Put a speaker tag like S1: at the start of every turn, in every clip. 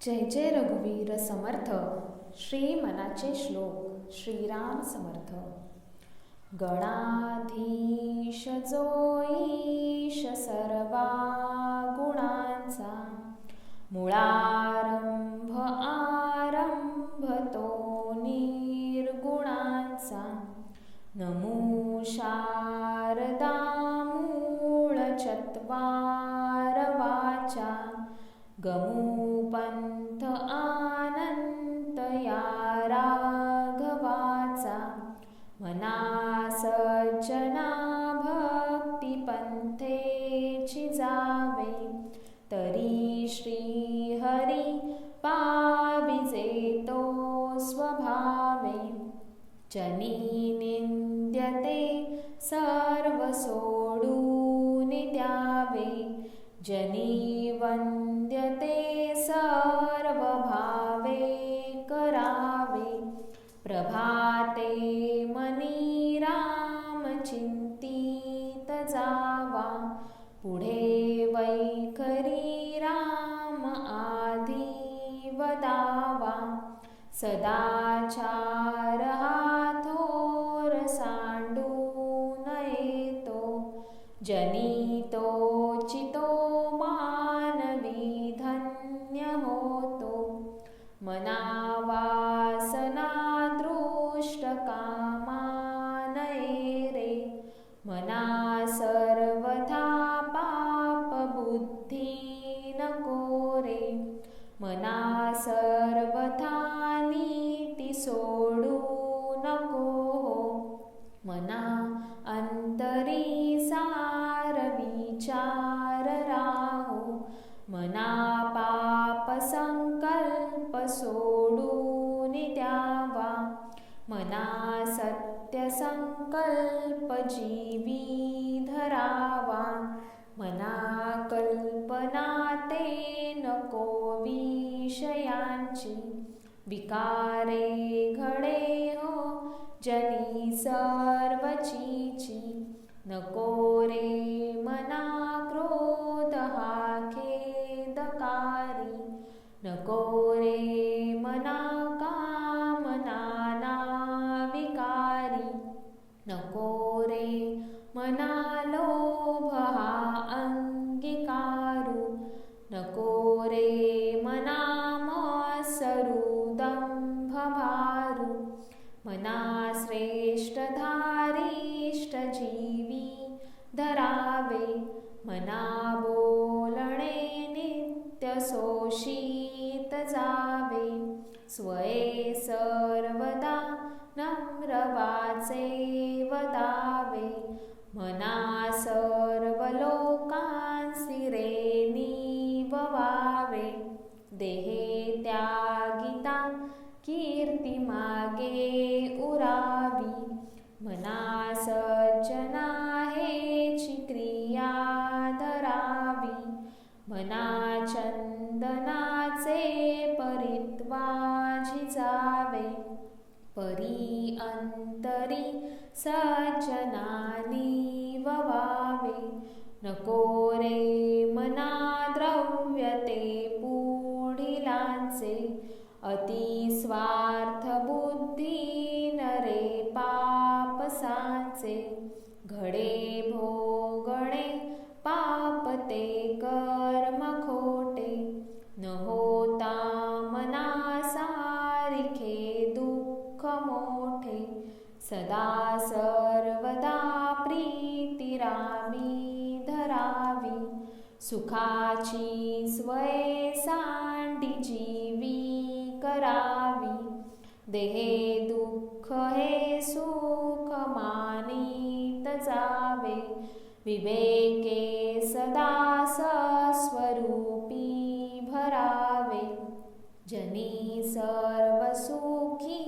S1: जय जय रघुवीर समर्थ. श्री मनाचे श्लोक. श्रीराम समर्थ. गणाधीश जो ईश सर्वा गुणांचा, मुळारंभ आरंभ तो निर्गुणांचा. नमो शारदा मूळ चत्वार वाचा, गमू पंथ आनंत या राघवाचा. मना सज्जना भक्ती पंथेची जावे, तरी श्री हरी पाविजे तो स्वभावे. जनी निंद्यते सर्व सोडून द्यावे, जनी वंद्यते सर्व भावे करावे. प्रभाते मनी राम चिंतित जावा, पुढे वैखरी राम आधी वदावा. सदाचार हा थोर सांडून येतो, जनी तो चितो मानवी धन्य होतो. मना वासना दृष्ट कामा नये रे, मना सर्वथा पाप बुद्धी नको रे. मना सर्वथा नीती सोडू नको हो, मना अंतरी सार विचार राहो. मना पाप संकल्प सोडून द्यावा, मना सत्य संकल्प जीवी धरावा. मना कल्पना ते नको विषयांची, विकारे घडे हो जनी सर्वचीची. नको रे मना क्रोध हा खेदकारी, नको रे मना कामना विकारी. नको रे मना लोभ हा अंगीकारू, नको रे मना मत्सरू दंभ भारू. मना श्रेष्ठ धारिष्ट जीवी धरावे, मना बोलणे नित्य सोशित जावे. स्वये सर्वदा नम्र वाचे वदावे, मना सर्व लोकांसी रे निववावे. देहे त्यागिता कीर्ती मागे उरावी, मना सज्जना हेची क्रिया धरावी. मना चंदनाचे परित्वा झिजावे, परी अंतरी सज्जनानी ववावे. नको रे मना द्रव्य ते पुढिलांचे, अति स्वार्थ बुद्धी नरे पापसांचे. घडे भोगणे पाप ते कर्म खोटे, न होता मना सारिखे दुःख मोठे. सदा सर्वदा प्रीती रामी धरावी, सुखाची स्वये सांडी जीवी करावी. देहे दुःख हे सुख मानित जावे, विवेके सदा स्वरूपी भरावे. जनी सर्व सुखी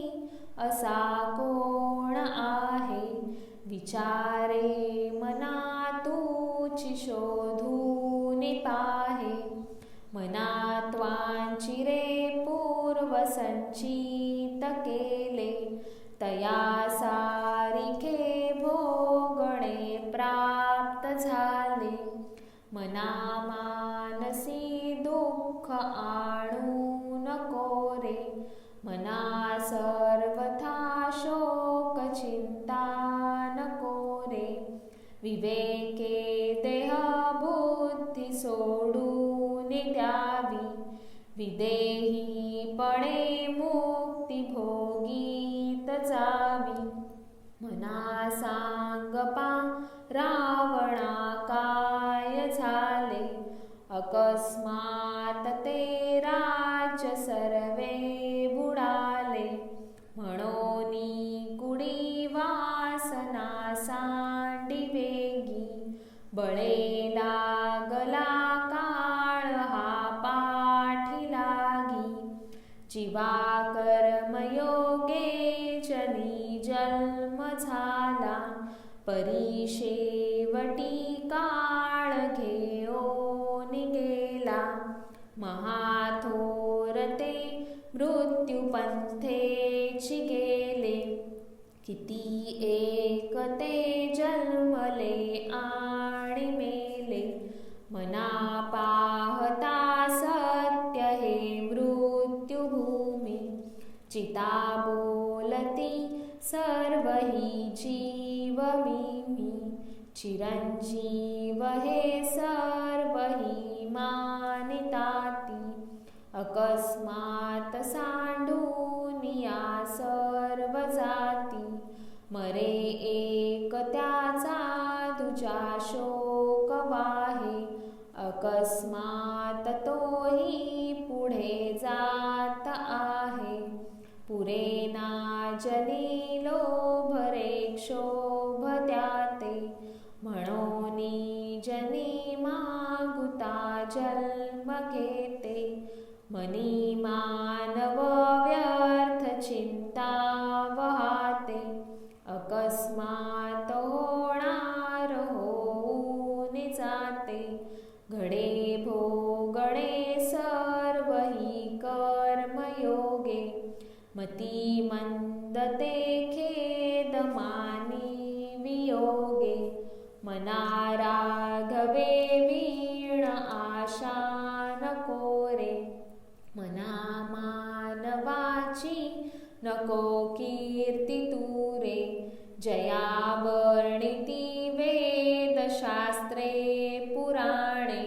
S1: असा कोण आहे, विचारे मना तूची शोधून पाहे. मना त्वांची रे पूर्व संचित केले, तया सारिखे भोगणे प्राप्त झाले. मना मानसी दुःख आणू विवेके देह बुद्धी सोडून द्यावी, विदेही पणे मुक्ती भोगीत जावी. मना सांगपा रावणा काय झाले, अकस्मात ते राज्य सर्वे बुडाले. म्हणोनी कुडी वासना सांडी वेगी, बळे लागला काळ हा पाठी लागी. जीवा कर्मयोगे जनी जन्म झाला, परी शेवटी काळ घेऊन गेला. महाथोर ते मृत्यू पंथेची गेले, किती एक ते जन्मले आणि मेले. मना पाहता सत्य हे मृत्युभूमी, चिता बोलती सर्व ही जीव मी. चिरंजीव हे सर्व ही मानिताती, अकस्मात सांडून या सर्व जाती. मरे एक त्याचा दुजा शोक वाहे, अकस्मात तोही पुढे जात आहे. पुरे ना जनी लोभ रे क्षोभ त्याते, म्हणोनी जनी मागुता जन्म घेते. मनी मानव व्यर्थ चिंता वाहते, अकस्मात होणार होऊन जाते. घडे भोगणे सर्व ही कर्मयोगे, मती मंद ते खेद मानी वियोगे. मना राघवे वीण आशा नको रे, मना मानवाची नको कीर्ती तुरे. जया वर्णिती वेदशास्त्रे पुराणे,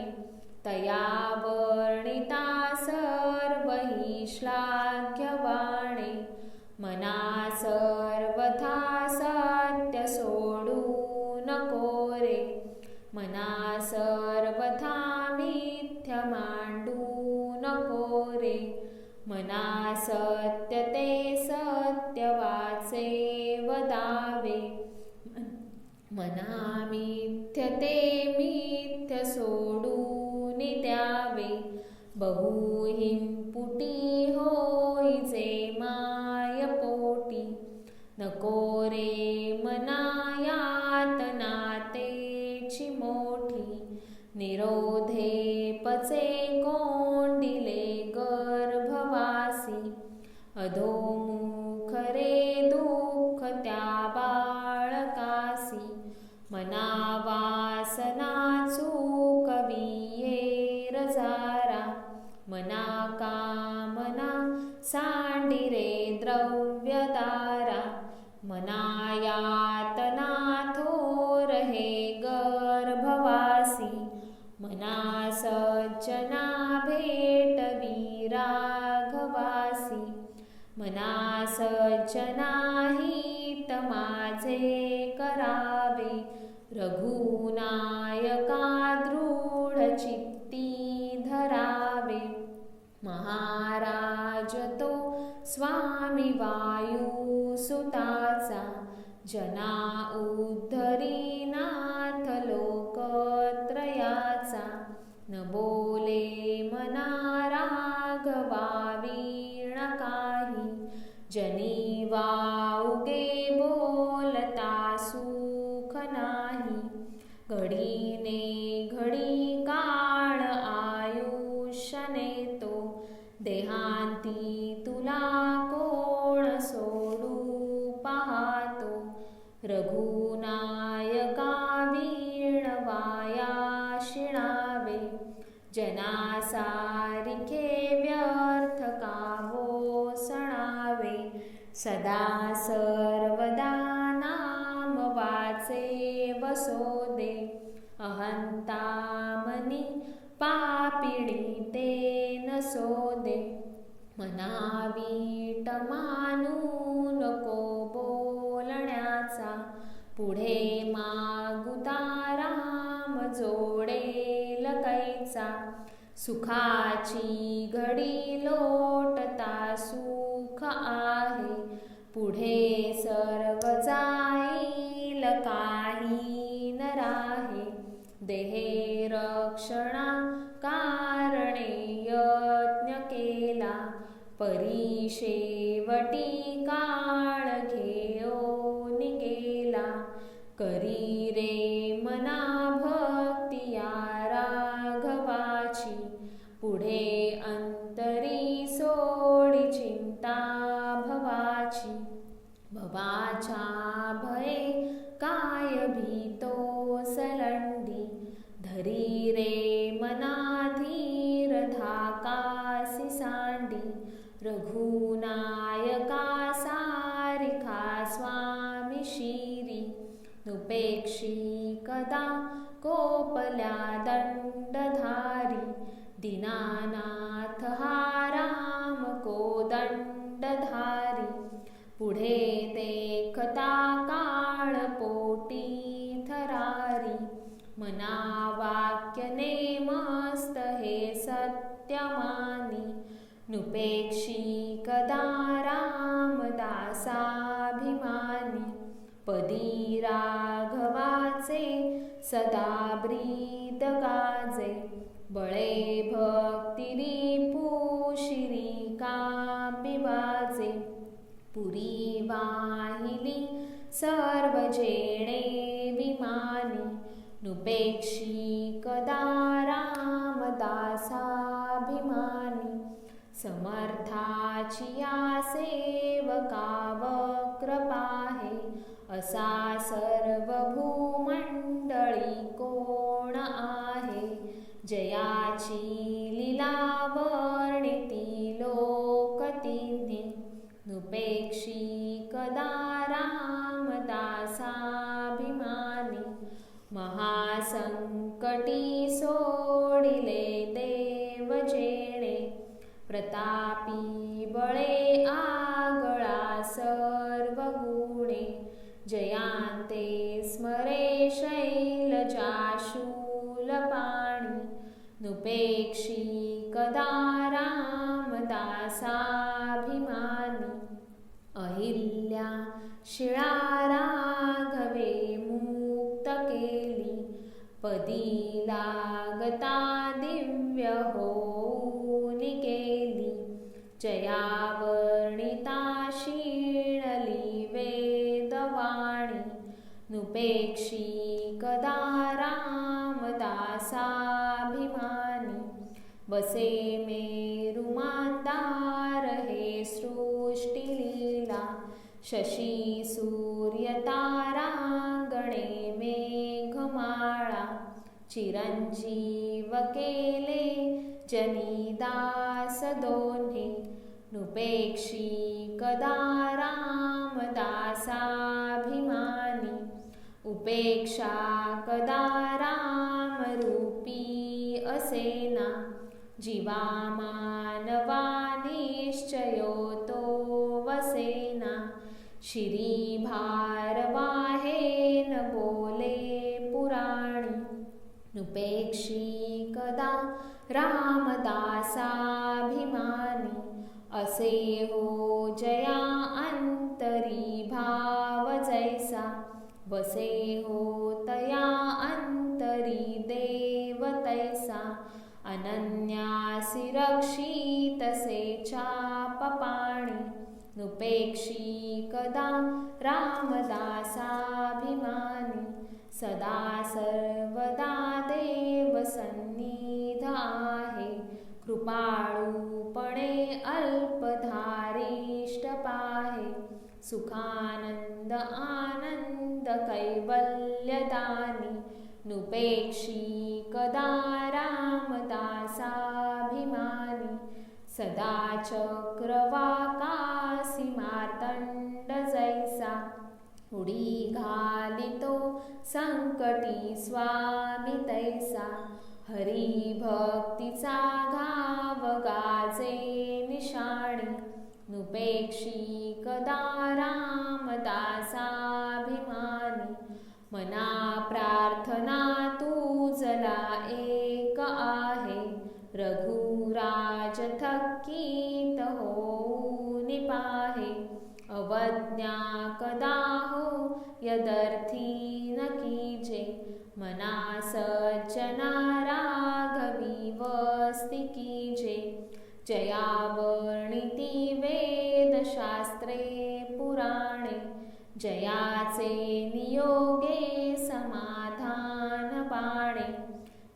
S1: तया वर्णिता सर्व ही श्लाघ्यवाणे. मना सर्वथा सत्य सोडू नको रे, मना सर्वथा मिथ्य मांडू नको रे. मना सत्य ते सत्य वाचे वदावे, मना मिथ्य ते मिथ्य सोडून द्यावे. बहुहिंपुटी होई जे माय पोटी, नको रे मना यातना तेची मोठी. निरोधे पचे कोंडिले गर्भवासी, अधोमुख रे दुःख त्या बाळकासी. मना वासना चुकविये रजारा, मना कामना सांडी रे द्रव्यदारा. मना यातना थोर हे गर्भवासी, मना सज्जना भेटवी राघवासी. मना सज्जना हित माझे करावे, रघुनायका दृढ चित्ती धरावे. महाराज तो स्वामी वायू सुताचा, जना उद्धरी नाथ लोकत्रयाचा. न बोले मना राघवा वीण काही, जनी वाउगे बोलता सुख नाही. घडीने घडी काळ आयुष्य नेतो, देहांती तुला कोण सोडू पाहतो. रघुनायका वीण वाया शिणावे, जना सारिखे व्यर्थ कावो सणावे. सदा सर्वदा नाम वाचे व असो दे. अहंता मनी पापिणी ते नसो दे. मनावीट मानू नको बोलण्याचा, पुढे मागुता राम जोडेल कैचा. सुखाची घडी लोटता सुख आहे, पुढे सर्व जाईल काही न राहे. देहे रक्षणा कारणे यज्ञ केला, परी शेवटी काळ घेऊन गेला. करी रे मना भक्ती या राघवाची, पुढे अंतरी सोडी चिंता भवाची. भवाच्या भये काय भीतो सलंडी, धरी रे मना धीर धाकासी सांडी. रघुनायका सारिखा स्वामी शिरी, नुपेक्षी कदा कोपल्या दंडधारी. दीनानाथ हा राम कोदंडधारी, पुढे देखता काळ पोटी थरारी. मना वाक्य नेमस्त हे सत्य मानी, नुपेक्षी कदा रामदासाभिमानी. पदी राघवाचे सदा ब्रीद गाजे, बळे भक्तिरी पुशिरी कांबी वाजे. पुरी वाहिली सर्व जेणे विमानी, नुपेक्षी कदा रामदासाभिमानी. समर्थाची या सेवका वक्र पाहे, असा सर्व भूमंडळी कोण आहे. जयाची लीला वर्णिती लोक तिन्ही, नुपेक्षी कदा रामदासाभिमानी. महासंकटी सोडिले देव जेणे, प्रतापी बळे आगळा सर्व गुणे. जयांते स्मरे शैलजाशूलपाणी, नुपेक्षी कदा रामदासाभिमानी. अहिल्या शिळा राघवे मुक्त केली, पदी लागता दिव्य होऊन गेली. जयावर्णिता शीणली वेदवाणी, नुपेक्षी कदा रामदासाभिमानी. बसे मेरुमांदार हे सृष्टी लीला, शशी सूर्य तारांगणे मेघमाळा. चिरंजीव केले जनिदास दोन्ही, नुपेक्षी कदा रामदासाभिमानी. उपेक्षा कदा रामरूपी असेना, जीवा मानवा निश्चयो तो वसेना. शिरी भारवाहेन बोले पुराणी, नुपेक्षी कदा रामदासाभिमानी. असे हो जया अंतरी भाव जैसा, वसे हो तया अंतरी देव तैसा. अनन्यासी रक्षितसे चापपाणी, नुपेक्षी कदा रामदासाभिमानी. सदा सर्वदा देव सन्निध आहे, कृपाळूपणे अल्पधारिष्ट पाहे. सुखानंद आनंद कैवल्यदानी, नुपेक्षी कदा रामदासाभिमानी. सदा चक्रवाकासी मार्तंड जैसा, उडी घालितो संकटी स्वामी तैसा. हरी भक्तीचा घाव गाजे निशाणी. नुपेक्षी कदा रामदासाभिमानी. मना प्रार्थना तुझला एक आहे. रघुराज थकीत होऊन पाहे. अवज्ञा कदा हो यदर्थी न कीजे. मना सज्जना राघवी वस्ती कीजे. जया वर्णिती वेदशास्त्रे पुराणे. जयाचे नियोगे समाधान बाणे.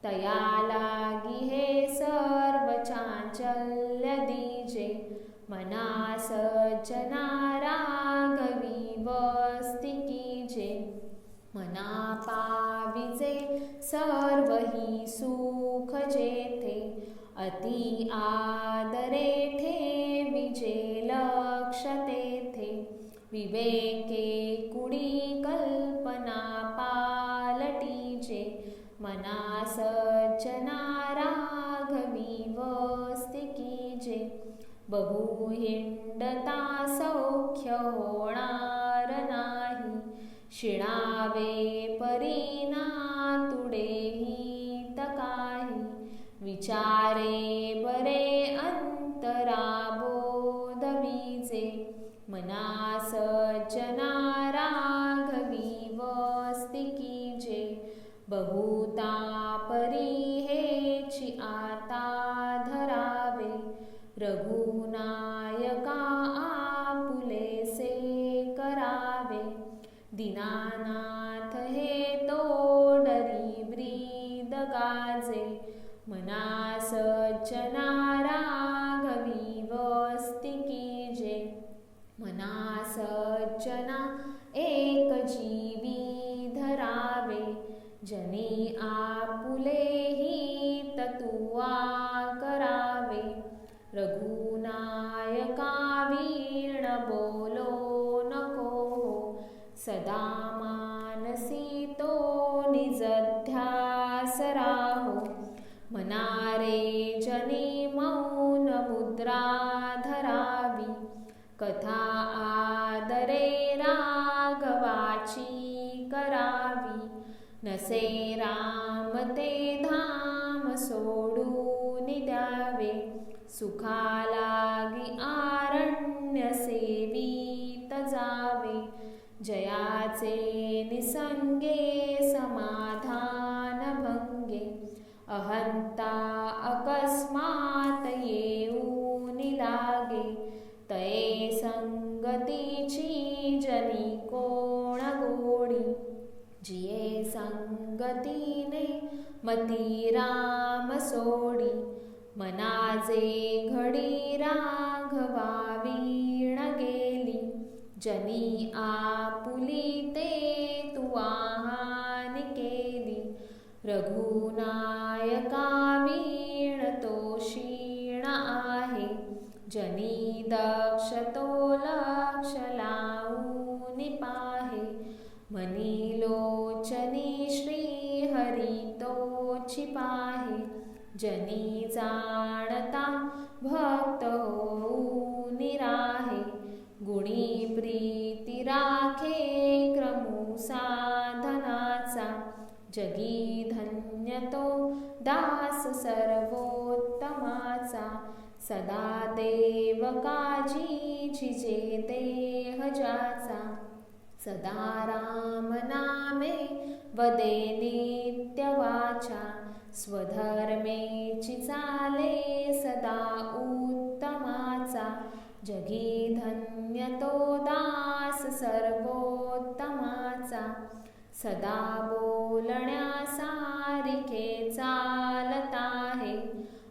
S1: तया लागी हे सर्व चांचल्य दीजे. मना सज्जना राघवी वस्ती कीजे. मना पाविजे सर्व ही सुख जेथे. अति आदरे ठेविजे लक्ष तेथे. विवेके कुडी कल्पना पालटीजे. मना सज्जना राघवी वस्ती कीजे. बहु हिंडता सौख्य होणार नाही. शिणावे परीना तुडेही तकाही. विचारे बरे अंतरा बोध विजे. मना सज्जना राघवी वस्ती कीजे. बहुता परी हेची आता धरावे. रघुनायका आपुलेसे करावे. दीनानाथ हे तोडरी ब्रीद गाजे. मना सज्जना राघवी वस्ती कीजे. मना सज्जना एक जीवी धरावे. जनी आपुले ततुआ करावे. रघुनायका वीण बोलो नको हो. सदा मानसी तो निजध्यास राहो. मना रे जनी मौन मुद्रा धरावी. कथा आदरे राघवाची करावी. नसे राम ते धाम सोडून द्यावे. सुखा लागी आरण्य सेवीत जावे. जयाचे निसंगे समाधान भंगे. अहंता अकस्मात येऊन लागे. तये संगतीची जनी कोण गोडी. जिये संगतीने मती राम सोडी. मनाजे घडी राघवा वीण गेली. जनी आपुली ते तू आहानी केली. रघुनायका वीण तो क्षीण आहे. जनी दक्ष तो लक्ष लावून पाहे. मनी लोचनी श्री हरी तोची पाहे. जनी जाणता भक्त होऊन राहे. गुणी प्रीती राखे क्रमू साधनाचा. जगी धन्य तो दास सर्वोत्तमाचा. सदा देव काजी झिजे देह ज्याचा. सदा राम नामे वदे नित्य वाचा. स्वधर्मेची चाले सदा उत्तमाचा. जगी धन्य तो दास सर्वोत्तमाचा. सदा बोलण्या सारिखे चालत आहे.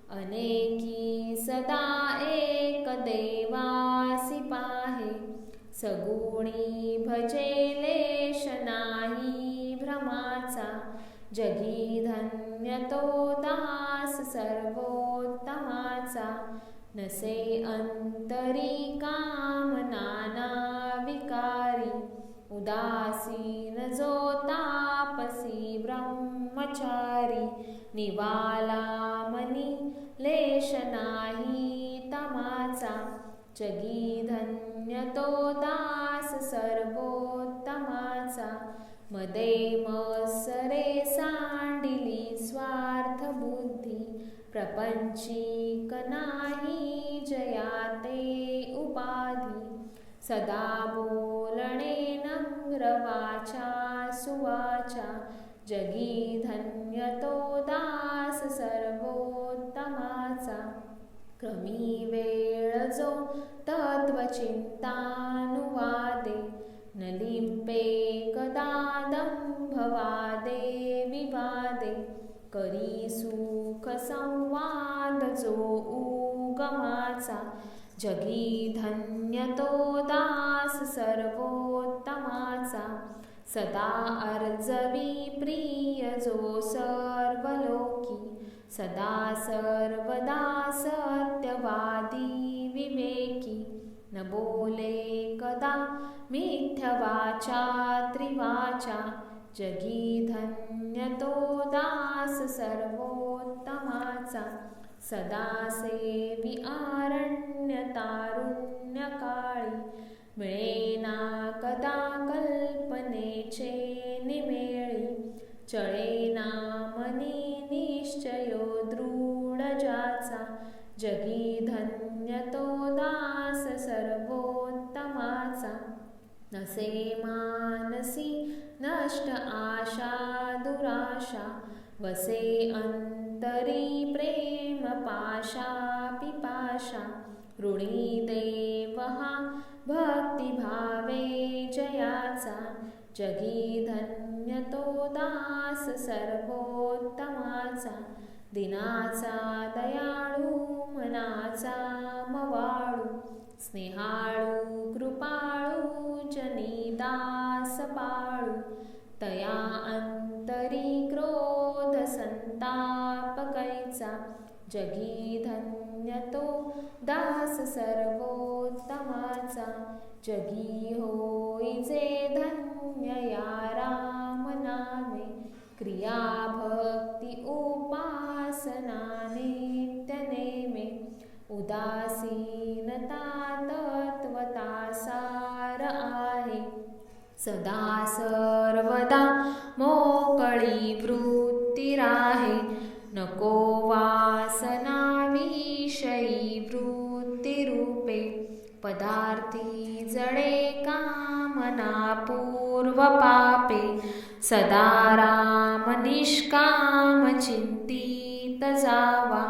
S1: अनेकी सदा एक देवासी पाहे. सगुणी भजेलेश नाही भ्रमाचा. जगी धन्य तो दास सर्वोत्तमाचा. नसे अंतरी काम नाना विकारी. उदासीन जो तापसी ब्रह्मचारी, निवाला मनी लेश नाही तमाचा, जगी धन्य तो दास सर्वोत्तमाचा. मदे मत्सरे सांडिली स्वार्थ बुद्धी, प्रपंचिक नाही जयाते उपाधी. सदा बोलणे नम्र वाचा सुवाचा, जगी धन्य तो दास सर्वोत्तमाचा. क्रमी वेळ जो तत्वचिंतानुवादे, न लिंपे कदा दंभवादे विवादे. करी सुख संवाद जो उगमाचा, जगी धन्य तो दास सर्वोत्तमाचा. सदा अर्जवी प्रिय जो सर्वलोकी, सदा सर्वदा सत्यवादी विवेकी. न बोले कदा मिथ्यवाचा त्रिवाचा, जगी धन्य तो दास सर्वोत्तमाचा. सदा सेवी आरण्य तारुण्य काळी, मिळेना कदा कल्पनेचे निमेळी. चळेना मनी निश्चयो दृढ ज्याचा, जगी धन्य तो दास सर्वोत्तमाचा. नसे मानसी नष्ट आशा दुराशा, वसे अंतरी प्रेम पाशा पिपाशा. ऋणी देव हा भक्तिभावे जयाचा, जगी धन्य तो दास सर्वोत्तमाचा. दिनाचा दयाळू मनाचा मवाळू, स्नेहाळू कृपाळू जनी दास पाळू. तया अंतरी क्रोध संताप कैचा, जगी धन्य तो दास सर्वोत्तमाचा. जगी होईचे धन्य या राम नामे, क्रिया भक्ती उपासना नित्य नेमे. उदासीनता तत्वता सार आहे, सदा सर्वदा मोकळी वृत्ती राहे. नको वासना विषयी वृत्ती रूपे, पदार्थी जडे कामना पूर्व पापे. सदा राम निष्काम चिंतित जावा,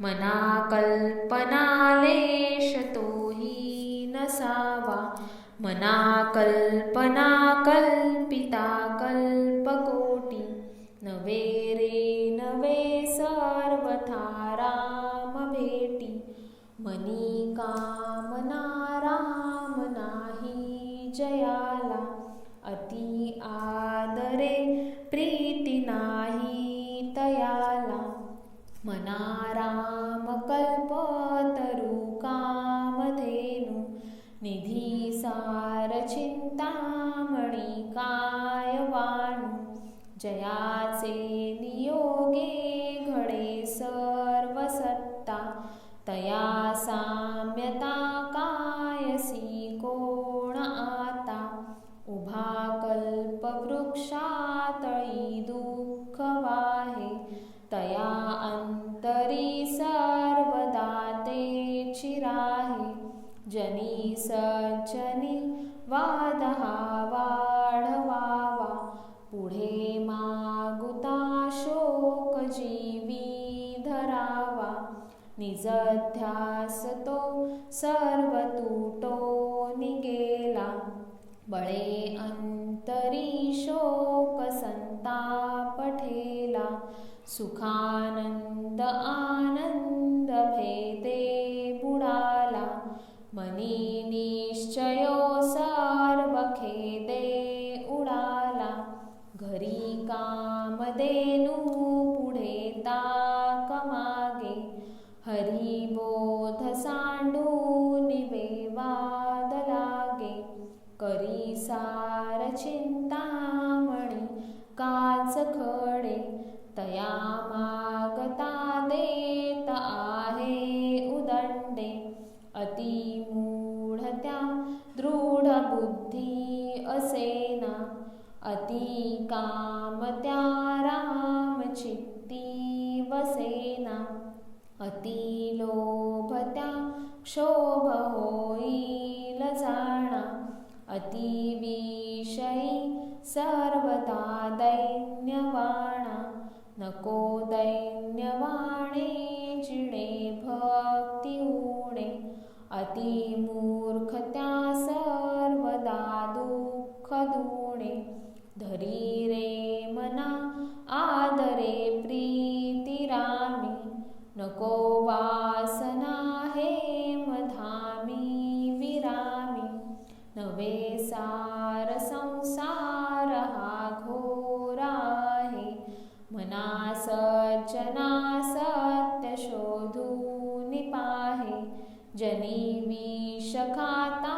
S1: मना कल्पना लेश तोही नसावा. मना कल्पना कल्पिता कल्पकोटी, नवे रे नवे सर्वथा राम भेटी. मनी कामना राम नाही जयाला, अति आदरे प्रीती नाही तयाला. मना राम कल्पतरु कामधेनु, निधी सार चिंतामणी काय वाणू. जयाचे नियोगे घडे सर्व सत्ता, तया साम्यता कायसी कोण आता. उभा कल्प वृक्षातळी दुःख वाहे, तया अंतरी सर्वदा ते चिराहे. जनी सज्जनी वाद हा वाढवावा, पुढे मागुता शोक जीवी धरावा. निजध्यास तो सर्व तुटो निगेला, बळे अंतरी शोक संताप ठेला. सुखानंद आनंद भेदे बुडाला, मनी निश्चयो सर्व खेदे उडाला. घरी कामधेनू पुढे ताक मागे, हरिबोध सांडून विवाद लागे. करी सार अति काम त्या राम चित्ती वसेना, अति लोभ त्या क्षोभ होईल जाणा, अति विषयी सर्वदा दैन्यवाणा, नको दैन्यवाणे जिणे भक्ती उणे, अति मूर्ख त्या सर्वदा दुःख दुणे, धरी रे मना आदरे प्रीती रामी, नको वासना हेम धामी विरामी, नवे सार संसार हा घोर आहे, मना सज्जना सत्य शोधून पाहे, जनी विष खाता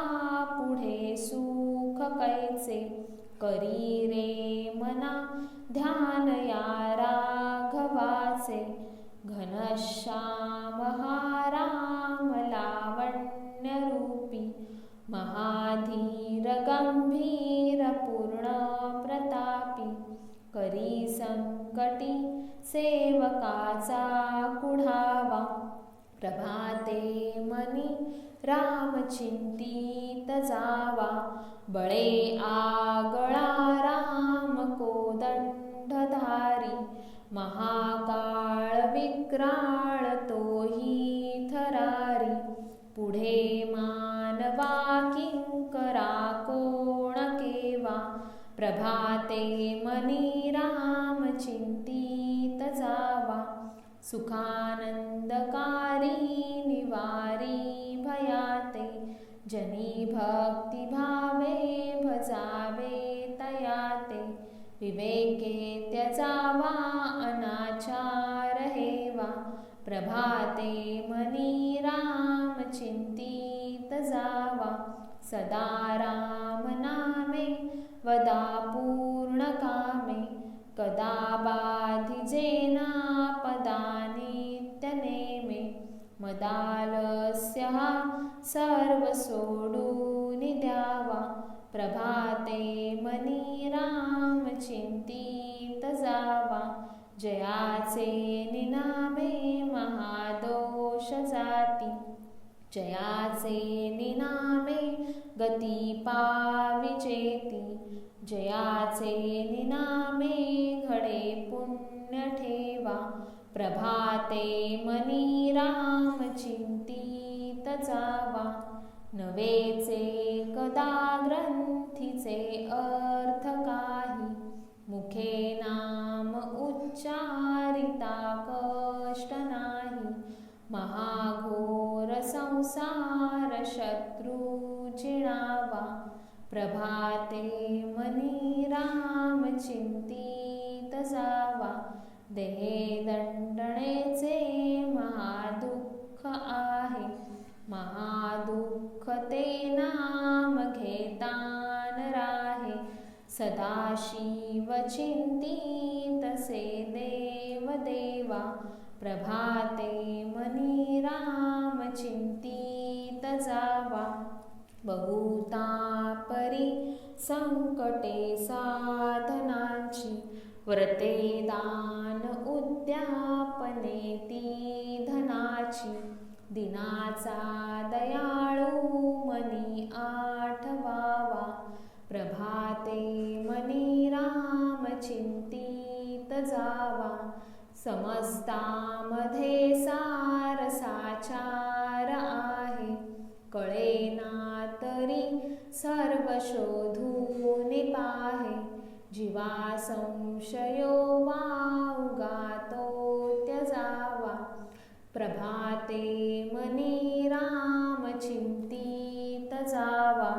S1: पुढे सुख कैचे, करी रे मना ध्यान या राघवाचे, घनश्याम हा राम लावण्य रूपी, महाधीर गंभीर पूर्ण प्रतापी, करी संकटी सेवकाचा कुढावा, प्रभाते मनी राम चिंतित जावा, बळे आगळा राम कोदंडधारी, महाकाळ विक्राळ तोही थरारी, पुढे मानवा किंकरा कोण केवा, प्रभाते मनी राम चिंतित जावा, सुखानंदकारी निवारी भयाते, जनी भक्ती भावे भजावे तयाते, विवेके त्यजावा अनाचार हेवा, प्रभाते मनी राम चिंतित जावा, सदा राम नामे वदा पूर्ण कामे, कदा बाधिजेना पदा नित्य नेमे, मदालस्य हा सर्व सोडून द्यावा, प्रभाते मनी राम चिंतित जावा, जयाचे निनामे महादोष जाती, जयाचे निनामे गती पाविजेती, जयाचे निनामे घडे पुण्य ठेवा, प्रभाते मनी राम चिंतित जावा, नवेचे कदा ग्रंथीचे अर्थ काही, मुखे नाम उच्चारिता कष्ट नाही, महाघोर संसार शत्रु जिणावा, प्रभाते मनी राम चिंतित जावा, देहे दंडणेचे महादुःख आहे, महादुःख ते नाम घेतान राहे, सदाशिव चिंतित से देव देवा, प्रभाते मनी राम चिंतित जावा, बहुता परी संकटे साधनांची, व्रते दान उद्यापने ती धनाची, दिनाचा दयाळू मनी आठवावा, प्रभाते मनी राम चिंतित जावा, समस्तामध्ये सार साचार आहे, कळेना तरी सर्व शोधून पाहे, जीवा संशयो वाउगा तो त्यजावा, प्रभाते मनी राम चिंतित जावा,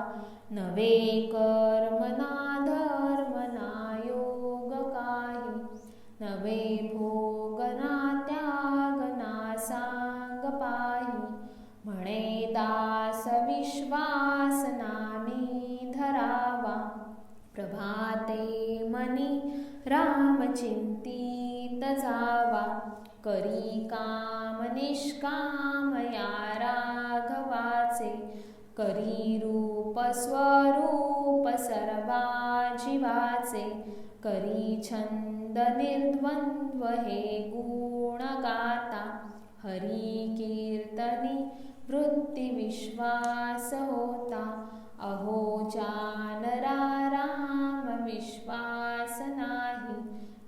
S1: नवे कर्म ना धर्म ना योग काही, नवे भोग ना त्याग ना सांग पाही, म्हणे दास विश्वास नामी धरावा, प्रभाते मनी राम चिंतित जावा, करी काम निष्काम या राघवाचे, करी रूप स्वरूप सर्वाजी शिवाचे, करी छंद निर्द्वंद्व हे गुण गाता, हरी कीर्तनी वृत्ती विश्वास होता, अहो जानरा राम विश्वास नाही,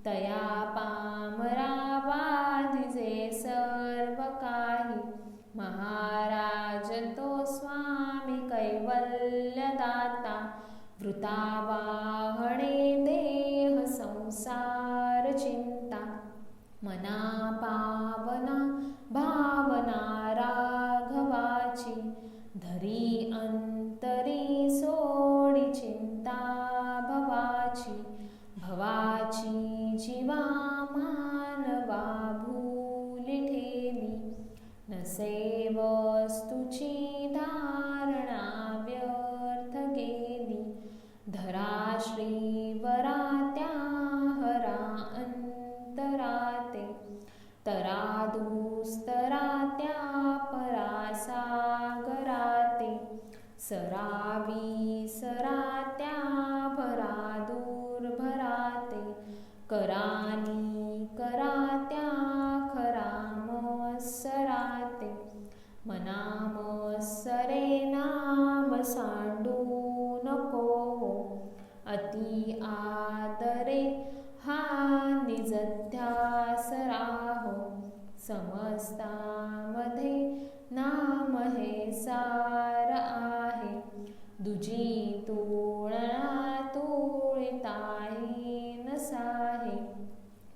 S1: तया पामरा बाधिजे सर्व काही, महाराज तो स्वामी कैवल्य दाता, वृतावाहणे देह संसार चिंता, मना पावना भावना राघवाची, धरी अंतरी सोडी चिंता भवाची, भवाची जीवा मानवा भूली ठेली, नसे वस्तूची धारणा व्यर्थ गेली, धरा श्रीवरा त्या हरा अंतराते, तरा दुस्तरा त्या परासागराते, सरावी सरा त्या भरा दूर भराते, करानी करा त्या खरा मत्सराते, मनामत्सरे नाम सांडू नको, अति आदरे हा निजध्यास राहो, समस्तामध्ये नाम हे सार आहे, दुजी तुळना तुळिताही नसाहे,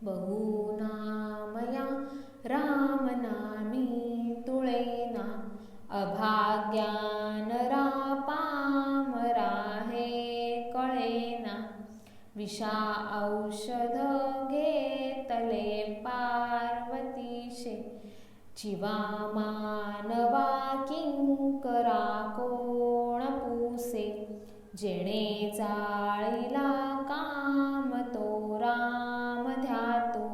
S1: बहु नामया राम नामी तुळेना, अभाग्यान पामरा हे कळेना, विषा औषध घेतले पार्वतीशे, जीवा मानवा किंकरा कोण पुसे, जेणे जाळीला काम तो राम ध्यातो,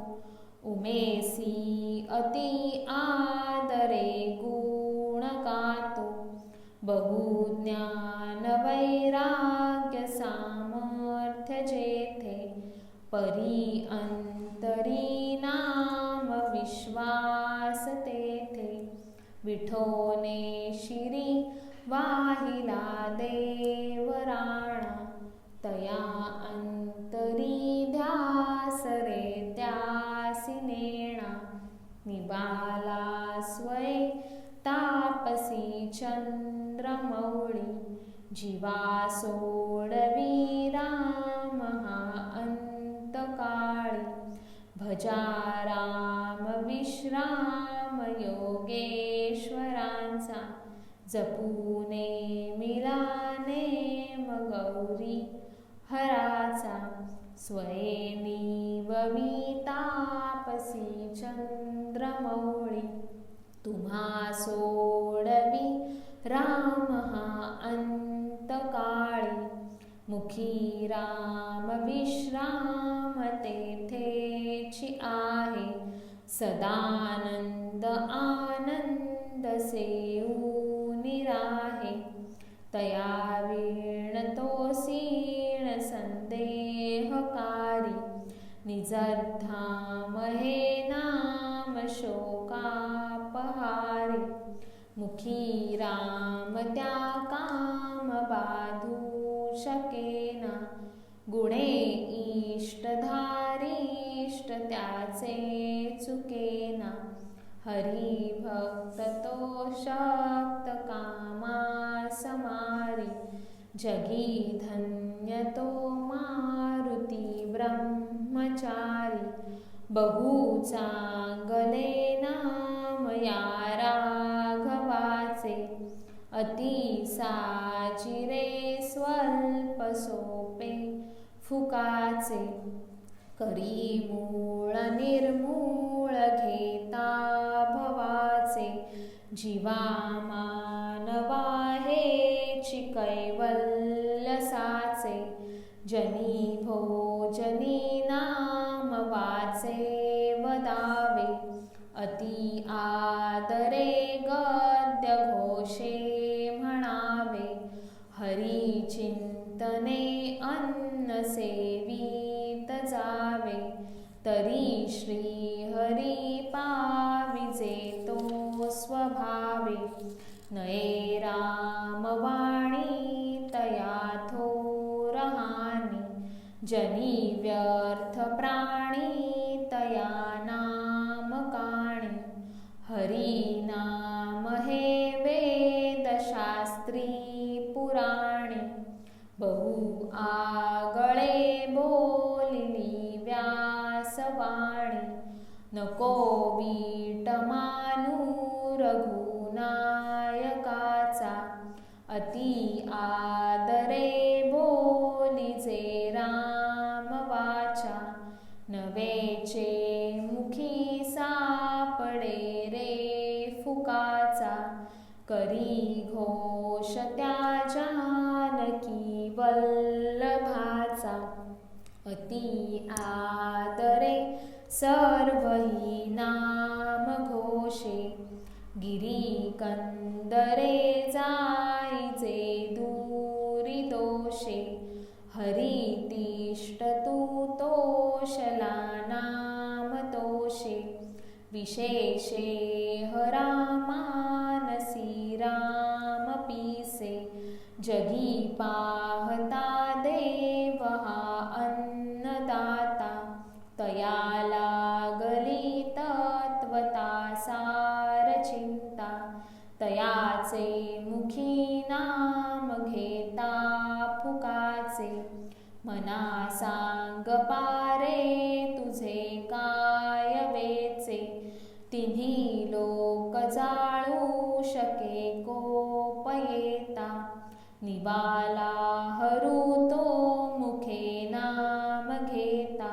S1: उमेसी अति आदरे गुण गातो, बहुज्ञान वैराग्य सामर्थ्य जेथे, परी अंतरी नाम विश्वास तेथे, विठोने शिरी वाहिला देवराणा, तया अंतरी ध्यास रे त्यासी नेणा, निबाला स्वये तापसी चंद्रमौळी, जीवा सोडवी राम हा अंतकाळी, भजा राम विश्राम योगेश्वरांचा, जपूने मिला नेम गौरी हराचा, स्वये निवमी तापसी चंद्रमौळी, तुम्हा सोडवी राम हा अंतकाळी, मुखी राम विश्राम तेथेची आहे, सदानंद आनंद सेऊनी राहे, तया वीण तो सीण संदेहकारी, निजधाम हे नाम शोकापहारी, मुखी राम त्या काम बाधू शकेना, गुणे इष्टधारिष्ट त्याचे चुकेना, हरी भक्त तो शक्त कामा समारी, जगी धन्य तो मारुती ब्रह्मचारी, बहु चांगले नाम या राघवाचे, अति साजिरे स्वल्प सोपे फुकाचे, करी मूळ निर्मूळ घेता भवाचे, जीवा मानवा हेची कैवल्य साचे, जनी भोजनी नाम वाचे वदावे, अति आदरे गद्य घोषे म्हणावे, हरी चिंतने अन्न से नये रामवाणी तया थोरहानी, जनी व्यर्थ प्राणी तया नाम काणी, हरी नाम हे वेद शास्त्री पुराणी, बहु आगळे बोलिली व्यासवाणी, नको वीट मानू रघुनायकाचा, अति आदरे बोलिजे राम वाचा, नवेचे मुखी सापडे रे फुकाचा, करी घोष त्या जानकी वल्लभाचा, अति आदरे सर्वही नाम घोषे, गिरी कंदरे जाईजे दूरी दोषे, हरी तिष्ठतु तोषला नाम तोषे, विशेषे हरा मानसी राम पीसे, जगी पाहता देव हा अन्नदाता, तया लागली तत्वता सार चिंता, तयाचे मुखी नाम घेता फुकाचे, मना सांग पारे तुझे काय वेचे, तिन्ही लोक जाळू शके कोप येता, निवाला हरू तो मुखे नाम घेता,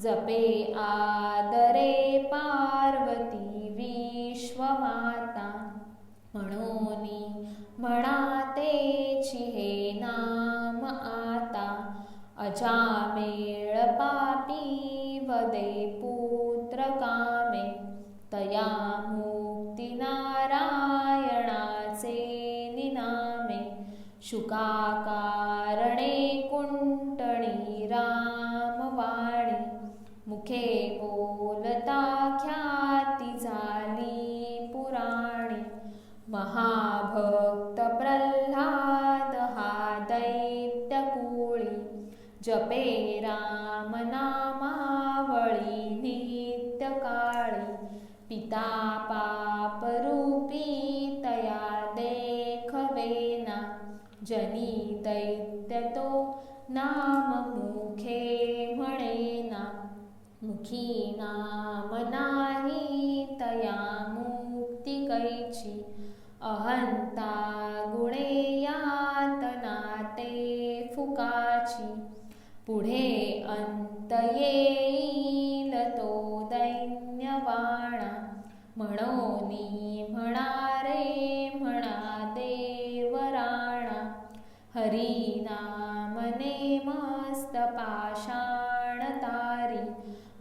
S1: जपे आदरे पार्वती विश्वमाता, म्हणोनी म्हणातेची हे नाम आता, अजामेळ पापी वदे पुत्र कामे, तया मुक्ती नारायणाचे निनामे, शुकाकारणे कुंटणी रामवाणी, मुखे बोलता ख्याती झाली पुराणी, महाभक्त प्रल्हाद हा दैत्य कुळी, जपे राम नामावळी नित्य काळी, पिता पापरूपी तया देखवेना, जनी दैत्य तो नाम मुखे म्हणेना, मुखी नाम नाही तया मुक्ती कैची, अहंता गुणे यातना ते फुकाची, पुढे अंत येईल तो दैन्यवाणा, म्हणोनी म्हणा रे म्हणा देवराणा, हरी नाम नेमस्त पाषाण तारी,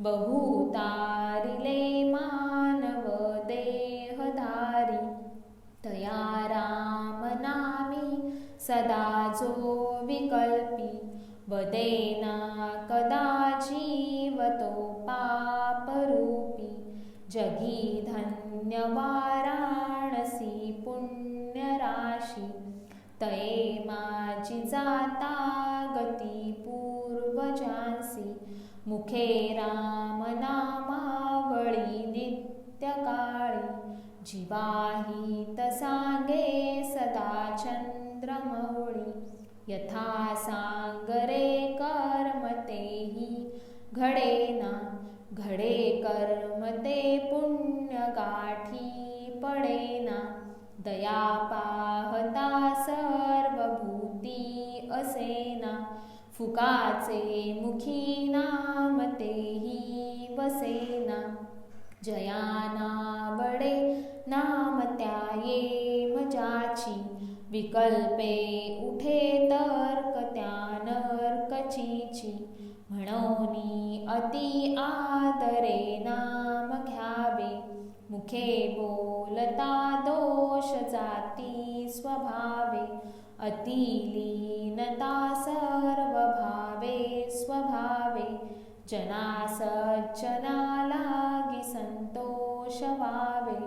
S1: बहु तारिले मानव देहधारी, तया राम नामी सदा जो विकल्पी, वदेना कदा जीव तो पापरूपी, जगी धन्य वाराणसी पुण्यराशी, तये माझी जाता गती पूर्वजांसी, मुखे राम नामावळी नित्य काळी, जीवाहित सांगे सदा चंद्रमौळी, यथा सांगरे कर्म तेही घडेना, घडे कर्म ते पुण्य गाठी पडेना, दया पाहता सर्व भूती असेना, फुकाचे मुखी नाम तेही वसेना, जया नावडे नाम त्याये मजाची, विकल्पे उठे तर्क त्या नर्कचीची, म्हणोनी अति आदरे नाम घ्यावे, मुखे बोलता दोष जाती स्वभावे, अतिलीनता सर्व भावे स्वभावे, जना सज्जना लागी संतोष वावे,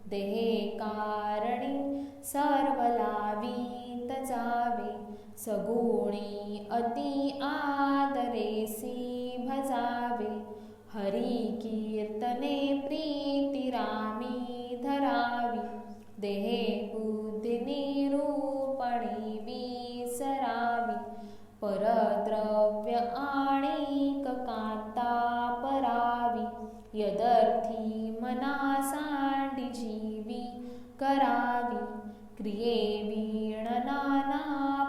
S1: देहे कारणी सर्व लावीत जावे, सगुणी अति आदरेसी भजावे, हरी कीर्तने प्रीती रामी धरावी, देहे बुद्धी निरूपणी विसरावी, परद्रव्य आणिक कांता परावी, यदर्थी मना सांडी जीवी करावी, क्रिये वीण नाना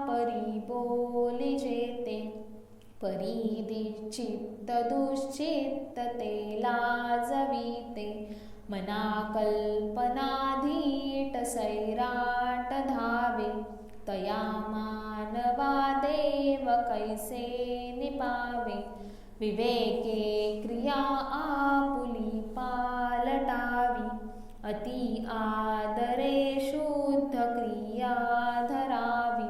S1: परी बोली जेते, परिदिचित्त दुश्चित्त ते लाजविते, मना कल्पना धीट सैराट धावे, तया मानवा देव कैसे निपावे, विवेके क्रिया आपुली पालटावी, अति आदरे शुद्ध क्रिया धरावी,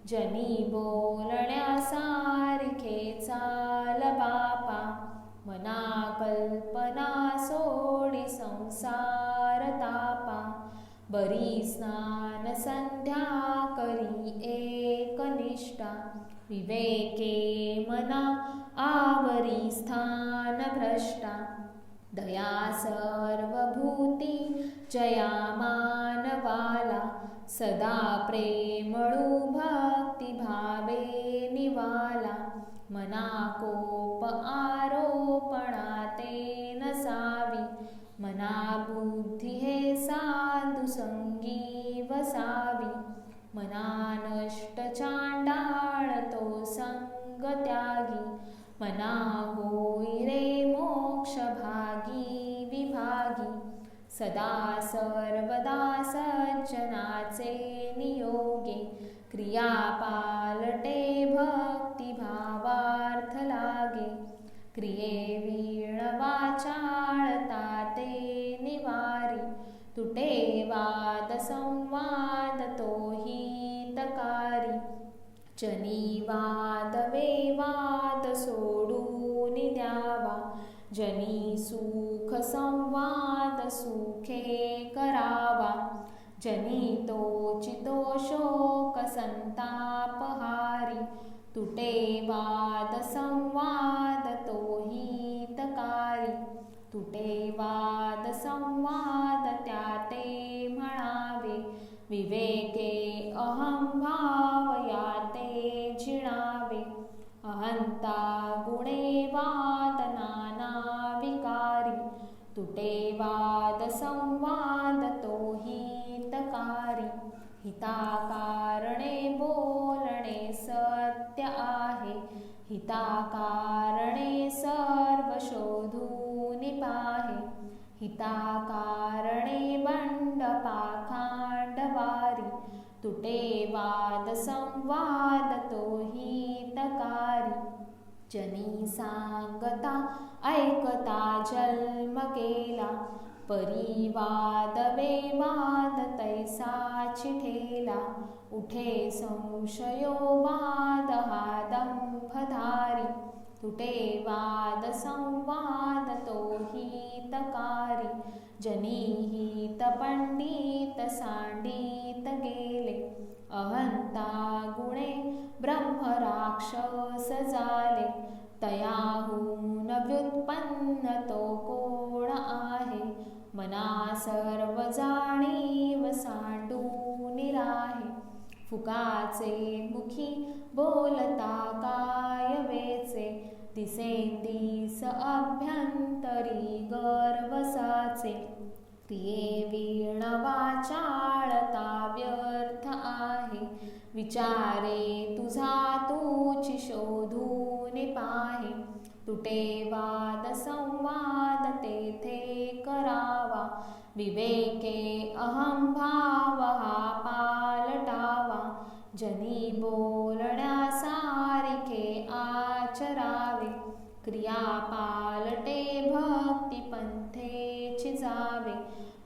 S1: जनी बोलण्या सारखे चाल बापा, मना कल्पना सोडी संसार तापा, बरी स्नान संध्या करी एकनिष्ठा, विवेके मना आवरी स्थान भ्रष्टा, दया सर्वभूती जया मानवाला, सदा प्रेमळू भक्ती भावे निवाला, मना कोप आरोपणा ते नसावी, मना बुद्धी हे साधू संगी वसावी, मना नष्ट चांडाळ तो संग त्यागी, मना होई रे मोक्ष भागी विभागी, सदा सर्वदा सज्जनाचे नियोगे, क्रिया पालटे भक्ती भावार्थ लागे, क्रिये वीण वाचाळता ते निवारी, तुटे वाद संवाद तो हितकारी, जनी वाद विवाद सोडून द्यावा, जनी सुख संवाद सुखे करावा, जनी तोचितो शोक संतापहारी, तुटे वाद संवाद तो हितकारी, तुटे वाद संवाद त्याते म्हणावे, विवेके अहं भाव याते जिणावे, अहंता गुणे वाद नाना विकारी, तुटे वाद संवाद तो हितकारी, हिताकारणे बोलणे सत्य आहे, हिताकारणे सर्व शोधून पाहे, हिताकारणे बंड पाखांड वारी, तुटे वाद संवाद तो हितकारी, जनी सांगता ऐकता जन्म केला, परिवाद वेवाद तैसा चिठेला, उठे संशयो वाद हा दंभधारी, तुटे वाद संवाद तो हितकारी, जनी हित पंडित सांडित गेले, अहंता गुणे ब्रह्म राक्षस झाले, तयाहून व्युत्पन्न तो कोण आहे, मना सर्व जाणीव सांडून राहे, फुकाचे मुखी बोलता काय वेचे, दिसेंदिस अभ्यंतरी गर्वसाचे, क्रिये वीण वाचाळता व्यर्थ आहे, विचारे तुझा तूची शोधून पाहे, तुटे वाद संवाद तेथे करावा, विवेके अहं भाव हा पालटावा, जनी बोलण्या सारिखे आचरावे, क्रिया पालटे भक्ती पंथेची जावे,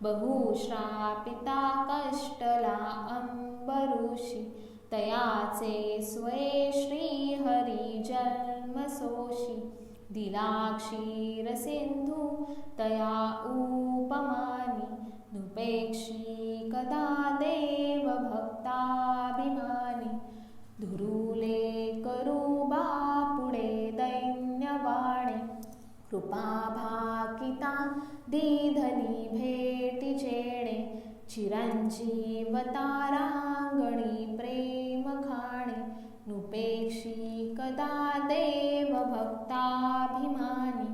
S1: बहुश्रापिता कष्टला अंबऋषी, तयाचे स्वये श्री हरी जन्म सोशी, दिला क्षीर सिंधू तया उपमानी, नुपेक्षी कदा देव धुरुले करुबा पुढे दैन्यवाणे, कृपा भाकिता दिधली भेटी चेणे, चिरंजीव तारांगणी प्रेम खाणे, नुपेक्षी कदा देव भक्ताभिमानी,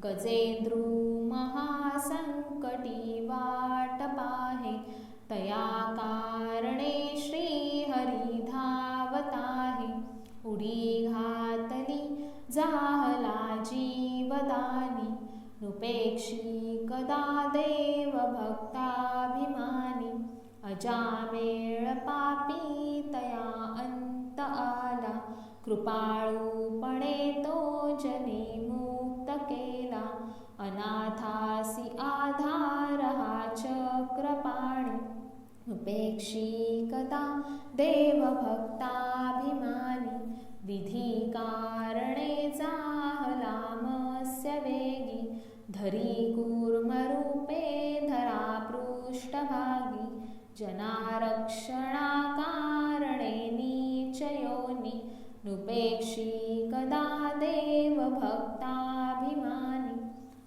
S1: गजेंद्रू महासंकटी वाट पाहे, तया कारणे श्री हरी धावताहे, उडी घातली जाहला जीवदानी, नुपेक्षी कदा देव भक्ताभिमानी, अजामेळ पापी तया अंत आला, कृपाळूपणे तो जनी मुक्त केला, अनाथासी आधार हा चक्रपाणी, उपेक्षी कदा देव भक्ताभिमानी, विधी कारणे जाहला मत्स्य वेगी, धरी कूर्मरूपे धरा पृष्ठभागी, जनारक्षणाकारणे नीच योनी, नुपेक्षी कदा देव भक्ताभिमानी,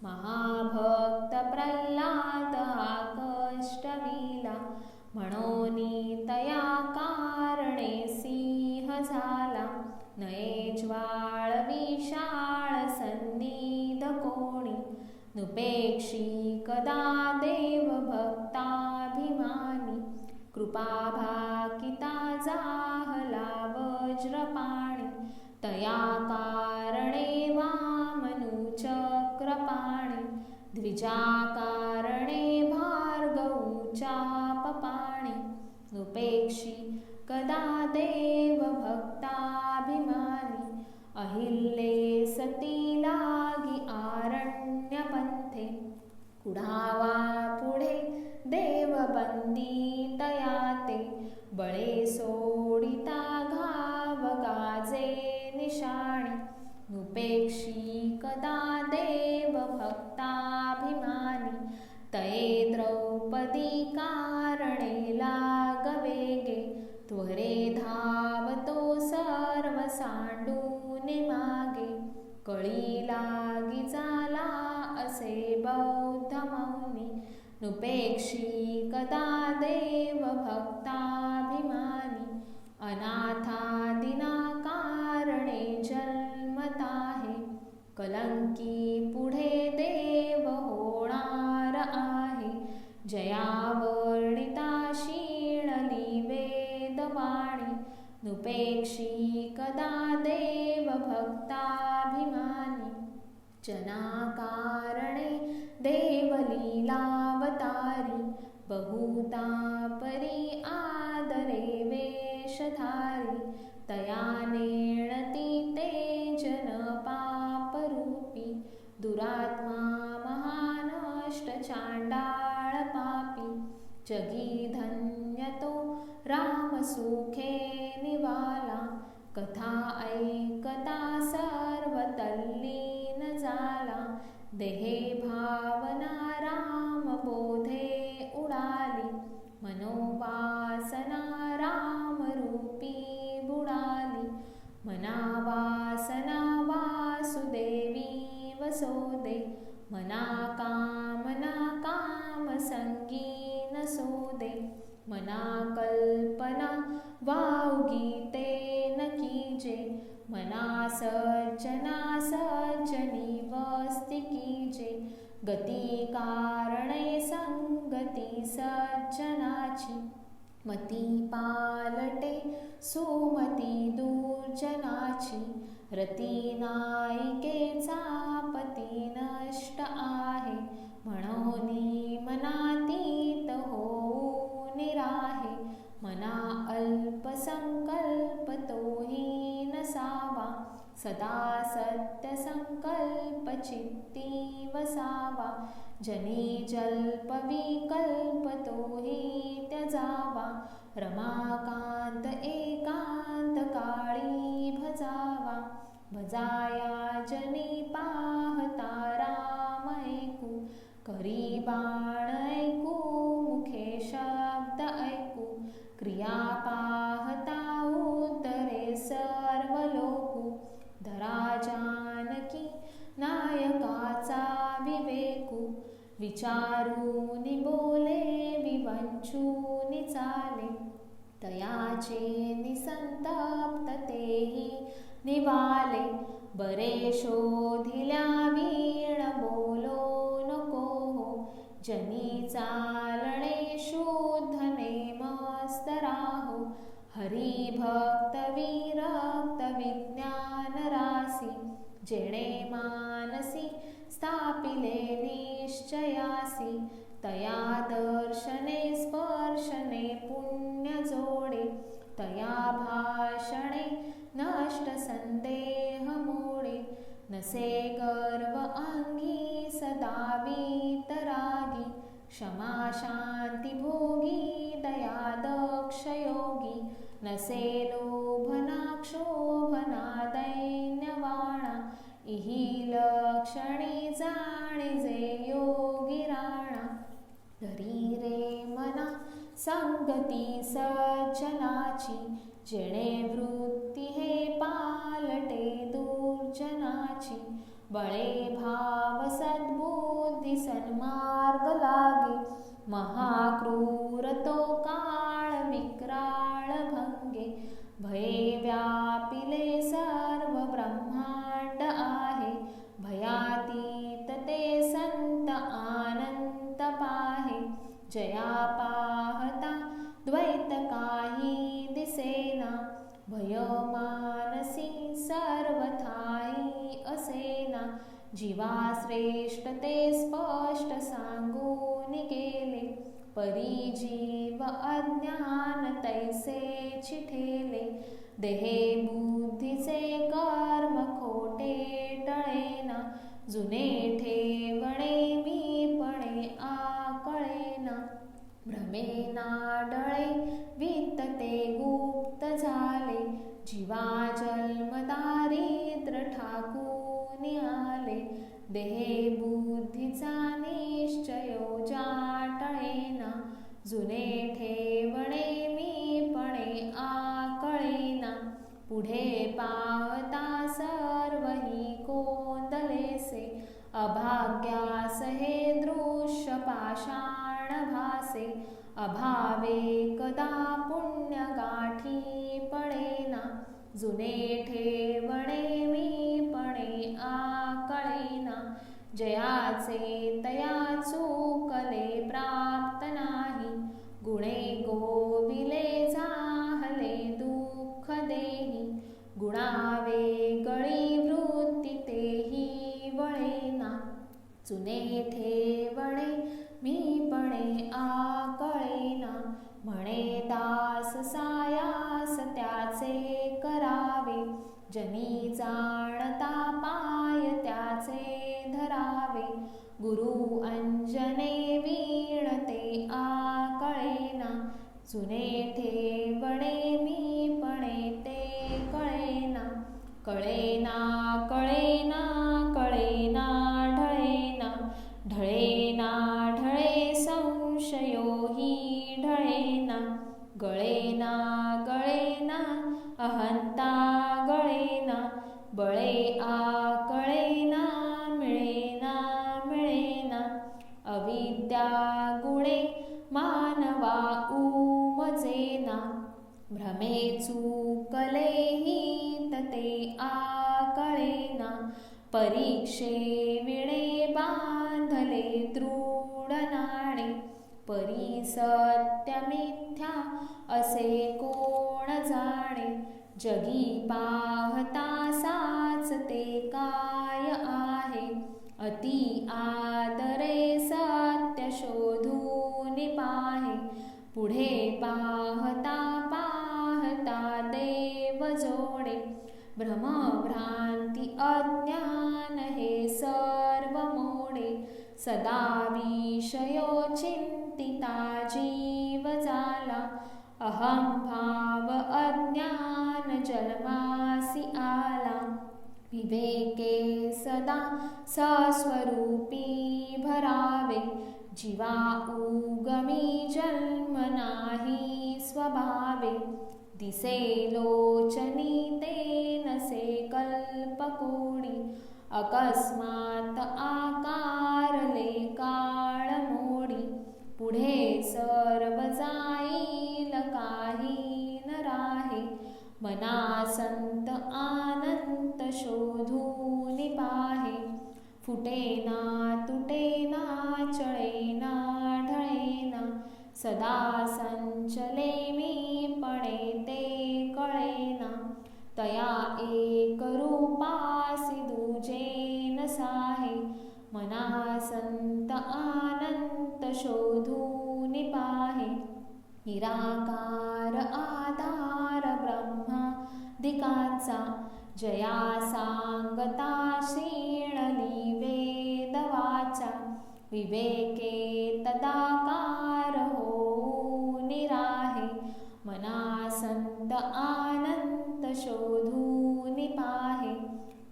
S1: महाभक्त प्रल्हाद हा कष्टविला, म्हणोनी तया कारणे सिंह झाला, नये ज्वाळ विशाळ सन्निध कोणी, नुपेक्षी कदा देव भक्ताभिमानी, कृपा भाकिता जाहला वज्रपाणी, तया कारणे वामनु चक्रपाणी, द्विजाकारणे भार्गवू चापपाणी, नुपेक्षी कदा देव भक्ताभिमानी, अहिल्ये सती लागी आरण्यपंथे, कुढावा पुढे देवबंदी तया ते, बळे सोडिता घाव गाजे निशाणी, नुपेक्षी कदा देव भक्ताभिमानी, तये द्रौपदी कारणे लागवेगे, त्वरे धावतो सर्व सांडूने मागे, कळी लागी झाला असे बौद्ध मौनी, नुपेक्षी कदा देव भक्ताभिमानी, अनाथादिना कारणे जन्मताहे, कलंकी पुढे देव होणार आहे, जयावर्णिता शीणली वेदवाणी, नुपेक्षी कदा देव भक्ताभिमानी, जनाकारणे देवलीलावतारी, बहुता परी आदरे वेशधारी, तया नेणती ते जन पापरूपी, दुरात्मा महानष्ट चांडाळ पापी, जगी धन्य तो राम सुखे निवाला, कथा ऐकता सर्व तल्लीन झाला, देहे भावना राम बोधे उडाली, मनोवासना राम रूपी बुडाली, मनावासना वासुदेवी वसोदे, मना काम संगीन सोदे, मना कल्पना वावगीते न कीजे, मना सज्जनी वस्ती कीजे, गती कारणे संगती सज्जनाची, मती पालटे सुमती दुर्जनाची, रती नायिकेचा पती नष्ट आहे, म्हणोनी मनातीत होऊन राहे, मना अल्प संकल्प तोही नसावा, सदा सत्य संकल्प चित्ती वसावा, जनी जल्प विकल्प तोही त्यजावा, रमाकांत एकांत काळी भजावा, भजाया जनी पाहता राम ऐकू, करी बाण ऐकू मुखे शब्द ऐकू, क्रिया पाहता उत्तरे विचारूनि बोले विवंचूनि चाले, तयाचे निसंतप्त तेही निवाले, बरे शोधिल्या वीण बोलो नको हो, जनी चालणे शुद्ध नेमस्त राहो, हरिभक्त विरक्त विज्ञान रासी, जेणे मानसी स्थापिले निश्चयासी, तया दर्शने स्पर्शने पुण्य जोडे, तया भाषणे नष्ट संदेह मोडे, नसे गर्व अंगी सदा वीतरागी, क्षमा शांती भोगी दया दक्ष योगी, नसे लोभना क्षोभना दैन्यवाणा, इही लक्षणी जाणिजे योगी राणा, धरी रे मना संगती सज्जनाची, जेणे वृत्ती हे पालटे दुर्जनाची, बळे भाव सद्बुद्धी सन्मार्ग लागे, महाक्रूर तो काळ विक्राळ भंगे, भये व्यापिले सर्व ब्रह्मांड आहे, भयातीत ते संत आनंद पाहे, जया पाहता द्वैत काही दिसेना, भय मानसी सर्वथाही असेना, जीवा श्रेष्ठ ते स्पष्ट सांगून गेले, परी जीव अज्ञान तैसे चिठेले, देहे बुद्धीचे कर्म खोटे टळेना, जुने ठेवणे मीपणे आकळेना, भ्रमेना डळे वित्त ते गुप्त झाले, जीवा जन्म दारिद्र ठाकून आले, देहे बुद्धीचा निश्चयो जाटळेना, जुने ठेवणे मीपणे आकळेना, पुढे पाहता सर्वही कोंदलेसे, अभाग्यास हे दृश्य पाषाण भासे, अभावे कदा पुण्य गाठी पडेना, जुने ठेवणे मीपणे आकळेना, जयाचे तया चुकले प्राप्त नाही, गुणे गोविले जाहले दुःख देही, गुणावे गळी वृत्ती तेही वळेना, जुने ठेवणे मीपणे आकळेना, म्हणे दास सायास त्याचे करावे, जनी जाणता पाय त्याचे धरावे, गुरु अंजने वीण ते आकळेना, जुने ठेवणे मीपणे ते कळेना, कळेना कळेना कळेना ढळेना, ढळेना ढळे संशयो ही ढळेना, गळेना गळेना अहंता गळेना, बळे आकळेना मिळेना मिळेना, अविद्या गुणे मानवा उमजेना, भ्रमे चुकलेही तते आकळेना, परीक्षे विणे बांधले दृढ नाणे, परी सत्य मिथ्या असे कोण जाणे, जगी पाहता साच ते काय आहे, अति आदरे सत्य शोधून पाहे, पुढे पाहता पाहता देव जोडे, भ्रमभ्रांती अज्ञान हे सर्व मोडे, सदा विषयो चिंतिता जीव झाला, अहम भाव अज्ञान जन्मासी आला, विवेके सदा सस्वरूपी भरावे, जीवा उगमी जन्म नाही स्वभावे, दिसे लोचनी ते नसे कल्पकोडी, अकस्मात आकारले काळ सर्व जाईल काही न राहे. मना संत अनंत शोधून पाहे. फुटेना तुटेना चळेना ढळेना, सदा संचले मी पणे ते कळेना. तया एक रूपासी दुजे न साहे. मना संत अनंत शोधून पाहे. निराकार आधार ब्रह्मादिकाचा, जया सांगता श्रीणली वेद वाचा. विवेके तदाकार होऊन राहे. मना संत अनंत शोधून पाहे.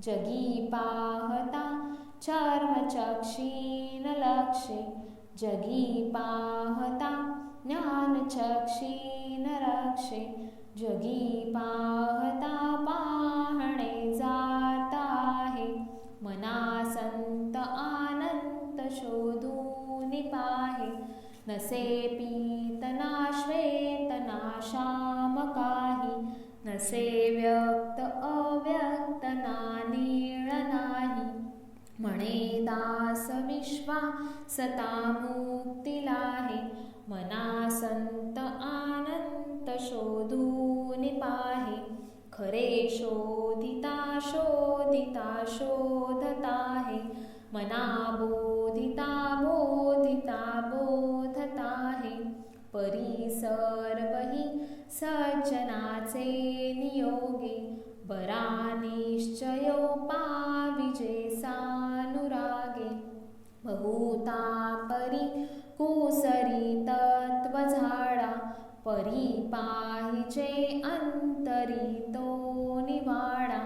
S1: जगी पाहता चर्मचक्षीन लक्षे, जगी पाहता ज्ञानचक्षीन रक्षे. जगी पाहता पाहणे जात आहे. मना संत अनंत शोधून पाहे. नसे पीत ना श्वेत ना श्याम काही, नसे व्यक्त अव्यक्त ना नीळ नाही. म्हणे दास विश्वासता मुक्ती लाहे. मना संत अनंत शोधून पाहे. खरे शोधिता शोधिता शोधत आहे. मना बोधिता बोधिता बोधत आहे. परी सर्वही सज्जनाचे नियोगे, बरा निश्चयो पाविजे सानुरागे. बहुता परी कुसरी तत्व झाडा, परी पाहिजे अंतरी तो निवाडा.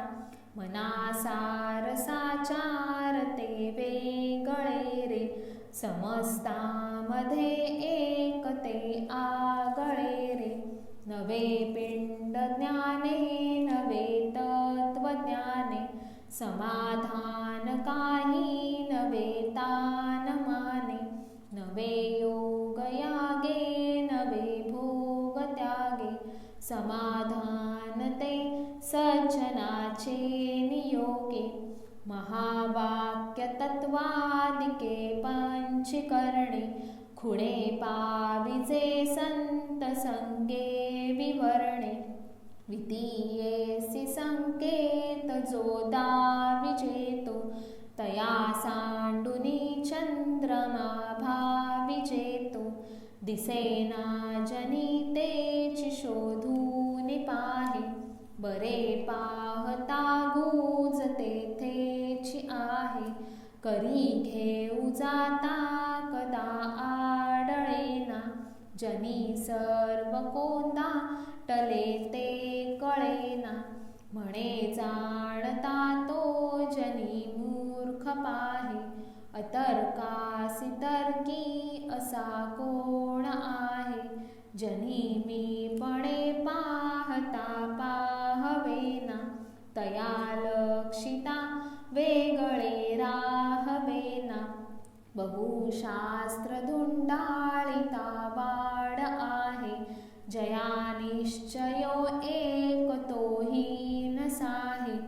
S1: मना सार साचार ते वेगळे रे, समस्तामध्ये एक ते आगळे रे. नवे पिंड ज्ञाने नवे तत्व ज्ञाने, समाधान काही नवे तान माने. नवे योग यागे नवे भोग त्यागे, समाधान ते सज्जनाचे नियोगे. महावाक्य तत्वादिके पंचीकरणे, खुणे पाविजे संत संगे विवरणे. द्वितीयेसी संकेत जो दाविजेतो, तया सांडुनी चंद्रमा भाविजेतो. दिसेना जनी तेची शोधून पाहे, बरे पाहता गुज तेथेची आहे. करी घेऊ जाता कदा आडळेना, जनी सर्व कोंदा टले ते कळेना. म्हणे जाणता तो जनी मूर्ख पाहे, अतर्कासी तर्की असा कोण आहे. जनी मी पणे पाहता पाहवेना, तया लक्षिता वेगळे राहवेना. बहुशास्त्र धुंडाळिता वाड आहे, जया निश्चयो एक तोही न साहे.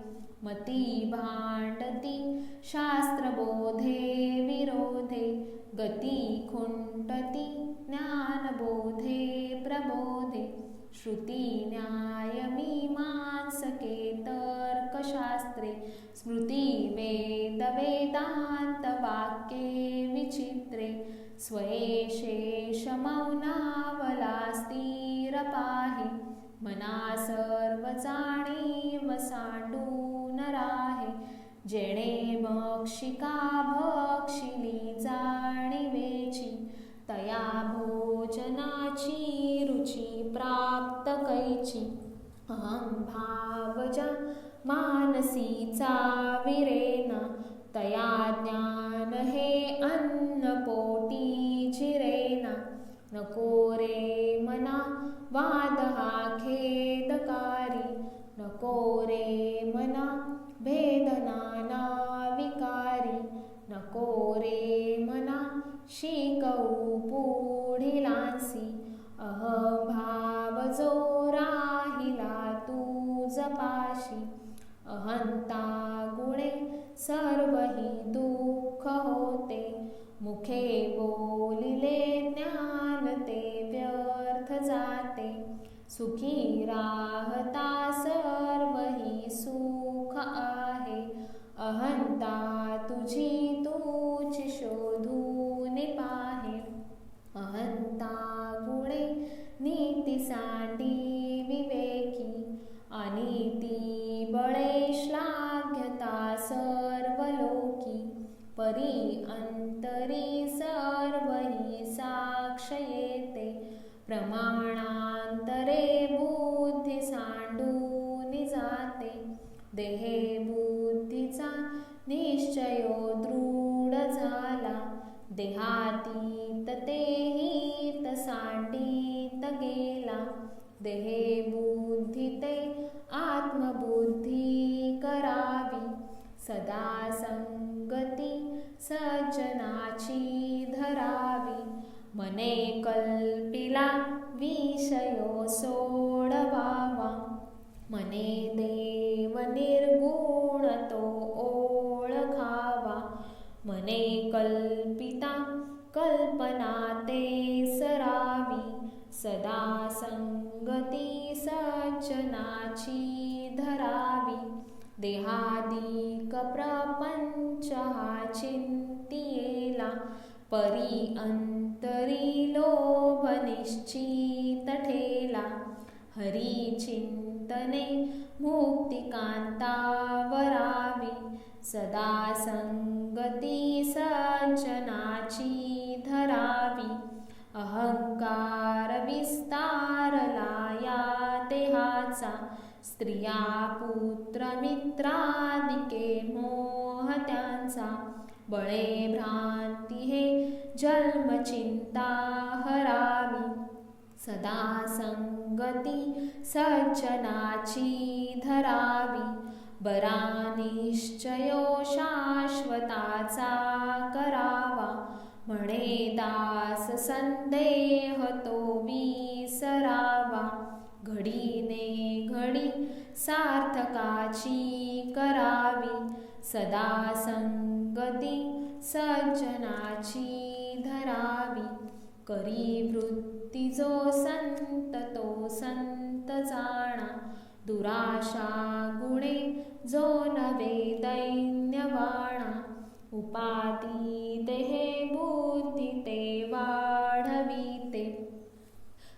S1: मती भांडती शास्त्रबोधे विरोधे, गती खुंटती ज्ञानबोधे प्रबोधे. श्रुती न्याय मीमांसके तर्कशास्त्रे, स्मृती वेद वेदांत वाक्ये विचित्रे. स्वये शेष मौनावला स्थिर पाहे, मना सर्व जाणीव सांडून राहे. जेणे मक्षिका भक्षिली जाणीवेची, तया भोजनाची रुची प्राप्त कैची. अहं भावजा मानसीचा विरेना, तया ज्ञान हे अन्न पोटी चिरेना. नको रे मना वाद हा खेदकारी, नको रे मना भेद नाना विकारी. नको रे मना शिकवू पुढिलांस, जपाशी. अहंता गुणे सर्व ही दुःख होते. मुखे बोलिले ज्ञान ते व्यर्थ जाते. सुखी राहता सर्व ही सुख आहे. अहंता तुझी तूच शोधून पाहे. अहंता गुणे नीती सांडी विवेकी. अनिती बळे श्लाघ्यता सर्व लोकी. परी अंतरी सर्व ही साक्ष येते. प्रमाणांतरे बुद्धी सांडून जाते. देहे बुद्धीचा निश्चयो दृढ झाला. देहातीत तेही सांडीत गेला. देहे बुद्धी ते आत्मबुद्धी करावी. सदा संगती सज्जनाची धरावी. मने कल्पिला विषयो सोडवावा. मने देव निर्गुण तो ओळखावा. मने कल्पिता कल्पना ते सरावी. सदा संगती सज्जनाची धरावी. देहादिक प्रपंच हा चिंतियेला. परी अंतरी लोभ निश्चित ठेला. हरी चिंतने मुक्तिकांता वरावी. सदा संगती सज्जनाची धरावी. अहंकार विस्तारला या देहाचा. स्त्रिया पुत्र मित्रादिके मोह त्यांचा. बळे भ्रांती हे जन्मचिंता हरावी. सदा संगती सज्जनाची धरावी. बरा निश्चयो शाश्वताचा करावा. म्हणे दास संदेह तो विसरावा. घडीने घडी सार्थकाची करावी. सदा संगती सज्जनाची धरावी. करी वृत्ती जो संत तो संत जाणा. दुराशा गुणे जो नवे दैन्यवाणा. उपाधी देहे बुद्धी ते वाढविते.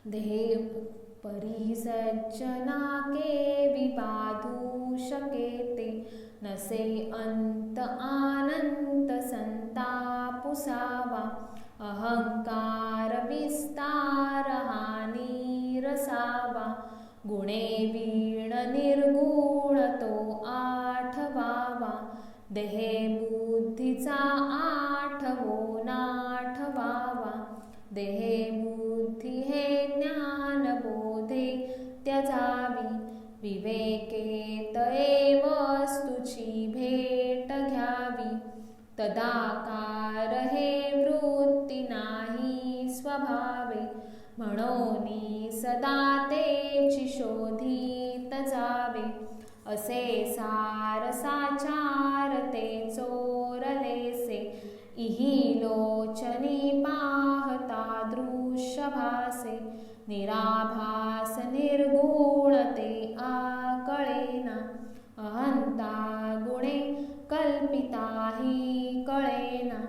S1: देह परी सज्जना केवी बाधू शकेते. नसे अंत आनंत संतापुसावा. अहंकार विस्तार हानी रसावा. गुणे वीण निर्गुण तो आठवावा. देहे बुद्धीचा आठवो नाठवावा. देहे बुद्धी हे ज्ञान बोधे त्यजावी. विवेके तये वस्तूची भेट घ्यावी. तदाकार हे वृत्ती नाही स्वभावे. म्हणोनी सदा तेची शोधित जावे. असे सार साचार ते चोरलेसे. इही लोचनी पाहता दृश्य भासे. निराभास निर्गुण ते आकळेना. अहंता गुणे कल्पिताही कळेना.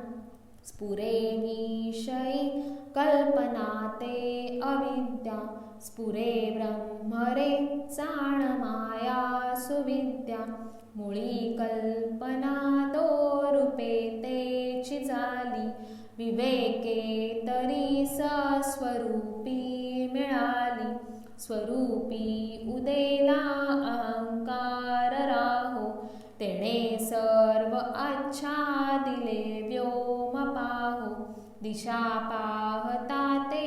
S1: स्फुरे विषयी कल्पना ते अविद्या. स्फुरे ब्रह्मरे जाण माया सुविद्या. मुळी कल्पना तो रूपे तेची झाली. विवेके तरी स्वरूपी मिळाली. स्वरूपी उदेला अहंकार राहो. तेणे सर्व आच्छादिले व्योम पाहो. दिशा पाहता ते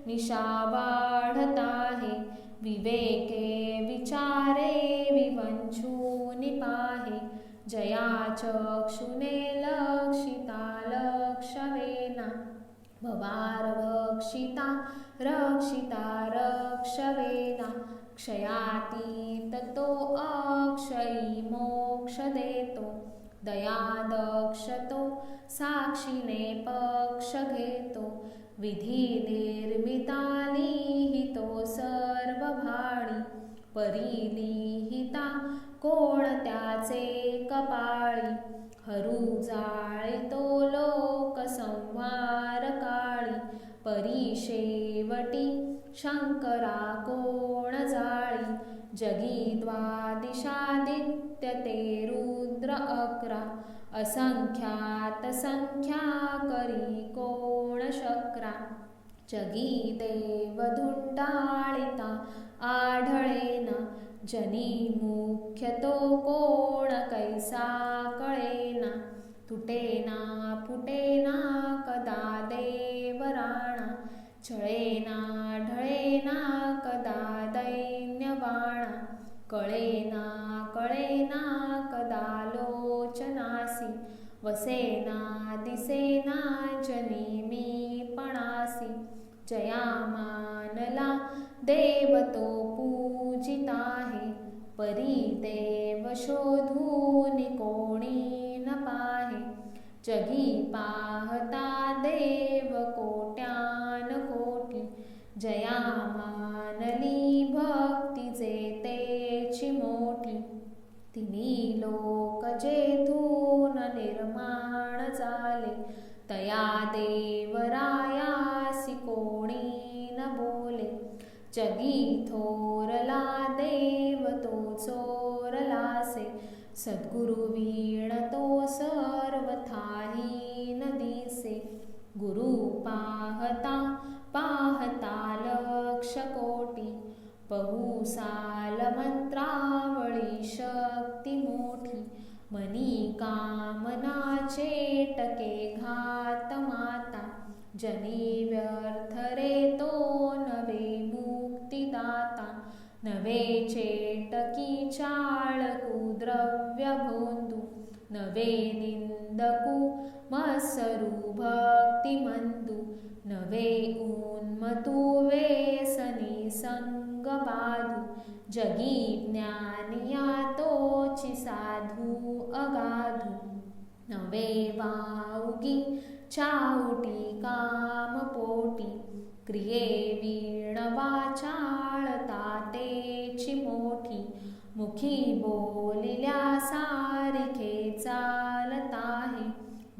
S1: निशा वाढत आहे. विवेके विचारे विवंचून पाहे. जया चक्षुने लक्षिता लक्षवेना. भवार भक्षिता रक्षिता रक्षवेना. क्षयातीत तो अक्षयी मोक्ष देतो. दयादक्ष तो साक्षीने पक्ष घेतो. विधी निर्मिता लिहितो सर्व भाळी. परी लिहिता कोणत्याचे कपाळी. हरू जाळितो लोक संवार काळी. परी शेवटी शंकरा कोण जाळी. जगी द्वादिशादित्य ते रुद्र 11. असंख्यात संख्या करी कोण शक्रा. जगी देव धुंडाळिता आढळेना. जनी मुख्य तो कोण कैसा कळेना. तुटेना फुटेना कदा देव राणा. छळेना ढळेना कदा दैन्यवाणा. कळेना कळेना कदा लोचनासी. वसेना दिसेना जनी मी पणासी. जया मानला देव तो पूजिता आहे. परी देव शोधून कोणी न पाहे. जगी पाहता देव कोट्यान कोटी. जया मानली भक्ती जेतेची मोठी. तिन्ही लोक जेथून निर्माण झाले. तया देवरायासी कोणी न बोले. जगी थोरला देव तो चोरलासे. सद्गुरु वीण तो सर्वथाही न दिसे. गुरु पाहता पाहता लक्ष कोटी. बहुसाल मंत्रावळी शक्ती मोठी. मनी कामनाचे टके घात माता. जनी व्यर्थ रे तो नवे मुक्तिदाता. नवे चेटकी चाळकू द्रव्य भोंदू. नवे निंदकू मत्सरू भक्तिमंदू. नवे उन्मतू वेसनी संग बाधू. जगी ज्ञानिया तोची साधू अगाधू. नवे वाऊगी चावटी काम पोटी. क्रिये वीण वाचाळता तेची मोठी. मुखी बोलिल्या सारिखे चालताहे.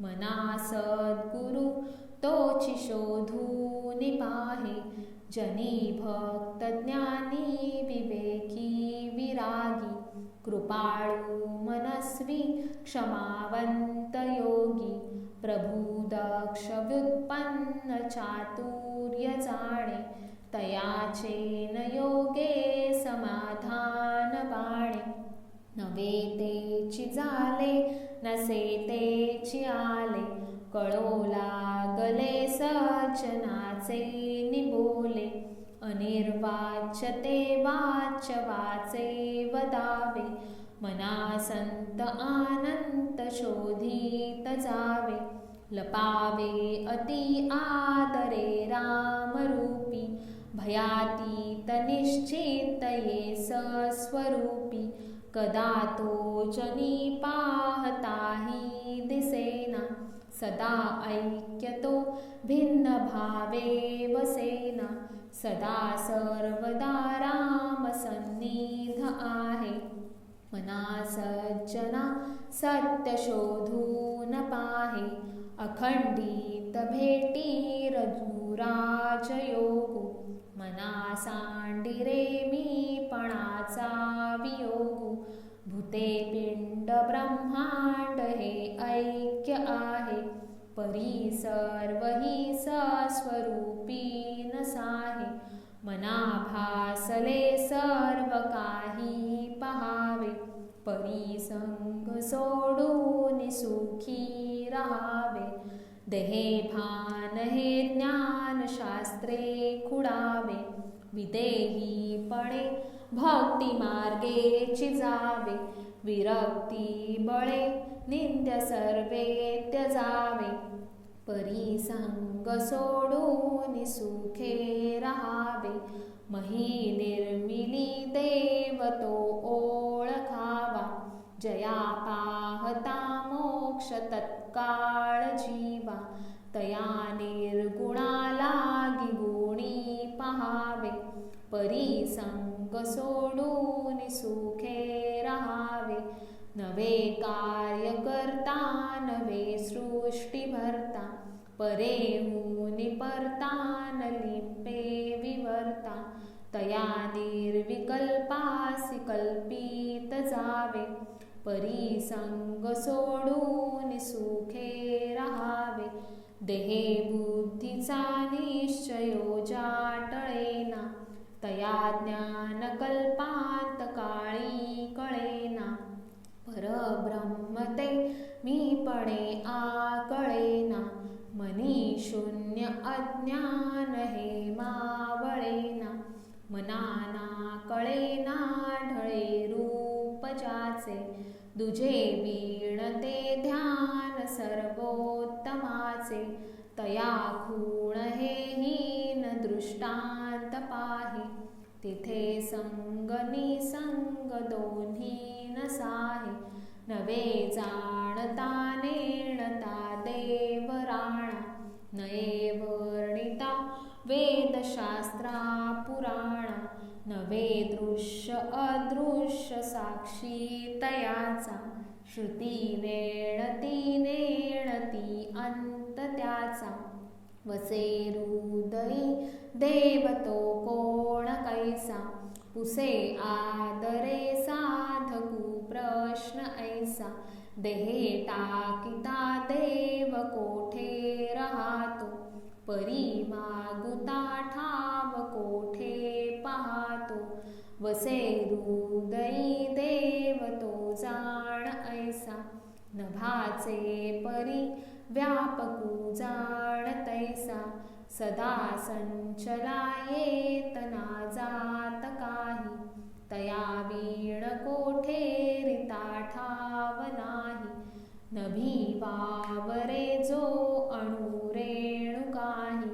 S1: मना सद्गुरु तोची शोधून पाहे. जनी भक्त ज्ञानी विवेकी विरागी. कृपाळू मनस्वी क्षमावंत योगी. प्रभु दक्ष व्युत्पन्न चातुर्य जाणे. तयाचे न योगे समाधान बाणे. नवे तेची झाले नसे तेची आले. कळो लागले सज्जनाचे निबोले. अनिर्वाच्य ते वाच्य वाचे वदावे. मना संत आनंत शोधित जावे. लपावे अति आदरे रामरूपी. भयातीत निश्चित ये सस्वरूपी. कदा तो जनी पाहताही दिसेना. सदा ऐक्य तो भिन्न भावे वसेना. सदा सर्वदा राम सन्निध आहे. मना सज्जना सत्य शोधून पाहे. अखंडित भेटी रघुराज योगू. मना सांडिरे मी पणाचा वियोगू. भूते पिंड ब्रह्मांड हे ऐक्य आहे. परी सर्व ही सस्वरूपी नसाहे. मना भासले सर्व काही पहावे. परी संग सोडून सुखी राहावे. देहे भान हे ज्ञान शास्त्रे खुडावे. विदेहीपणे भक्ती मार्गेची जावे. विरक्ती बळे निंद्य सर्वे त्यजावे. परी संग सोडून सुखे राहावे. मही निर्मिली जया पाहता मोक्ष तत्काळ जीवा, तया निर्गुणा लागी गुणी पहावे, परी संग सोडून सुखे रहावे, नवे कार्य करता नवे सृष्टी भरता, परेहून परतान लिंपे विवर्ता, तया निर्विकल्पासी कल्पित जावे, परी संग सोडून सुखे रहावे, देहे बुद्धीचा निश्चयो जाटळेना, तया ज्ञान कल्पांत काळी कळेना, परब्रह्म ते मीपणे आकळेना, मनी शून्य अज्ञान हे मावळेना, मनाना कळेना ढळे रूप ज्याचे, दुजे वीण ते ध्यान सर्वोत्तमाचे, तया खूण हे हीन दृष्टांत पाही, तिथे संग निसंग दोन्ही नसाहे, नवे जाणता नेणता देव राणा, नये वर्णिता वेदशास्त्रा पुराणा, नवे दृश्य अदृश्य साक्षी तयाचा, श्रुती नेणती नेणती अंत त्याचा, वसे हृदयी देव तो कोण कैसा, पुसे आदरे साधकू प्रश्न ऐसा, देहे टाकिता देव कोठे राहतो, परी मागुता ठाव कोठे पाहतो, वसे हृदयी देव तो जाण ऐसा, नभाचे परी व्यापकू जाण तैसा, सदा संचला येत ना जात काही, तया वीण कोठे रिता ठाव नाही, नभी वावरे जो अणुरेणु काही,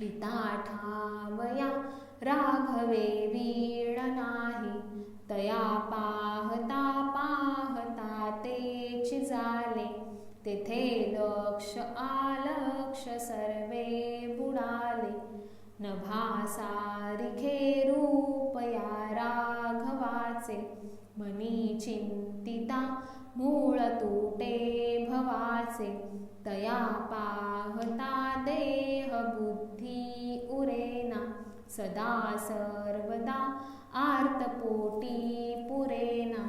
S1: रिता ठावया राघवे वीण नाही, तया पाहता पाहता तेची झाले, तेथे लक्ष आलक्ष सर्वे बुडाले, नभासारिखे रूप या राघवाचे, मनी चिंतिता मूळ तुटे भवाचे, तया पाहता देह बुद्धी उरेना, सदा सर्वदा आर्तपोटी पुरेना,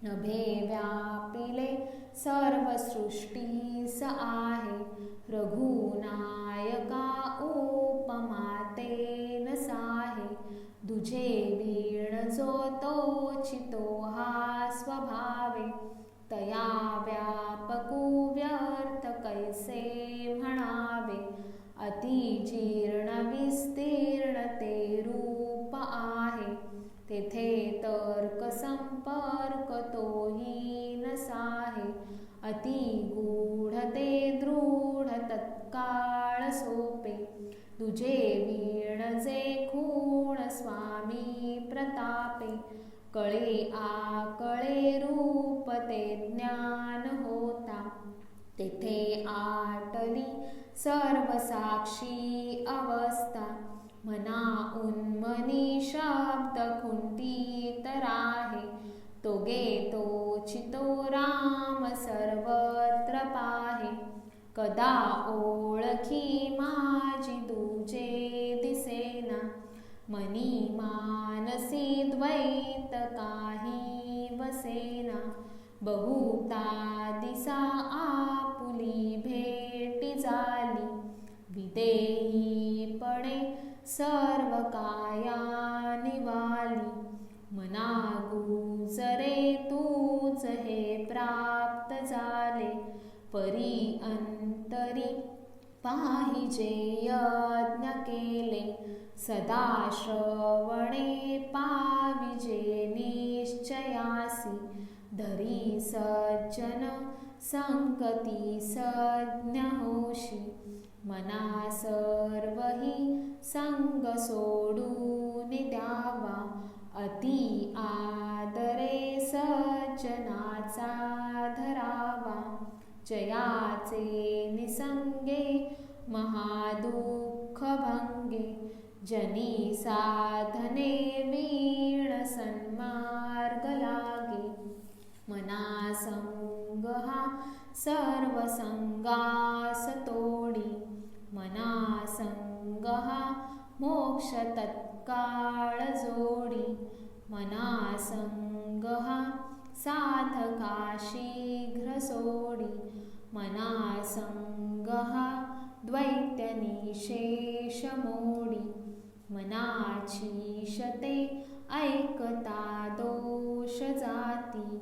S1: नभे व्यापिले सर्व सृष्टीस आहे, रघुनायका उपमा तेन साहे, दुजे वीण जो तोचितो हा स्वभावे, तया व्यापकू व्यर्थ कैसे म्हणावे, अतिजीर्ण विस्तीर्ण ते रूप आहे, तेथे तर्क संपर्क तोही नसाहे, अति गूढ ते दृढ तत्काळ सोपे, तुझे वीण जे खूण स्वामी प्रतापे, कळे आकळे रूप ते ज्ञान होता, तेथे आटली सर्व साक्षी अवस्था, मना उन्मनी शब्द खुंटीत राहे, तोगे तोचितो राम सर्वत्र पाहे, कदा ओळखी माझी तुझे दिसेना, मनी मानसी द्वैत काही वसेना, बहुता दिसा आपुली भेटी झाली, विदेहीपणे सर्व काया निवाली, मना गुजरे तूच हे प्राप्त झाले, परी अंतरी पाहिजे यज्ञ केले, सदा श्रवणे पाविजे निश्चयासी, धरी सज्जन संगती सज्ञ होशी, मना सर्वही संग सोडून द्यावा, अति आदरे सज्जन वचनाचा धरावा, जयाचे निसंगे महादुःख भंगे, जनी साधने वीण सन्मार्ग लागे, मनासंग हा सर्व संगास तोडी, मनासंग हा मोक्ष तत्काळ जोडी, मनासंग हा साधका शीघ्र सोडी, मनासंग हा द्वैत्य निशेष मोडी, मनाची शते ऐकता दोष जाती,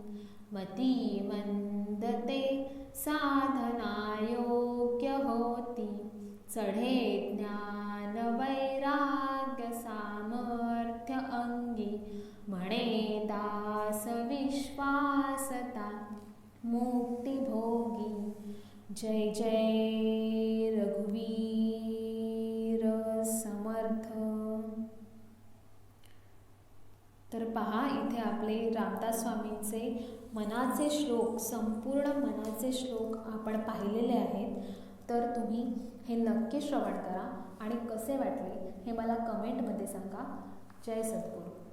S1: मती मंदते साधना योग्य होती, चढे ज्ञान वैराग्य सामर्थ्य अंगी, म्हणे दास विश्वासता मुक्ती भोगी. जय जय रघुवीर समर्थ. तर पहा, इथे आपले रामदास स्वामींचे मनाचे श्लोक, संपूर्ण मनाचे श्लोक आपण पाहिलेले आहेत. तर तुम्ही हे नक्की श्रवण करा आणि कसे वाटले हे मला कमेंटमध्ये सांगा. जय सद्गुरू.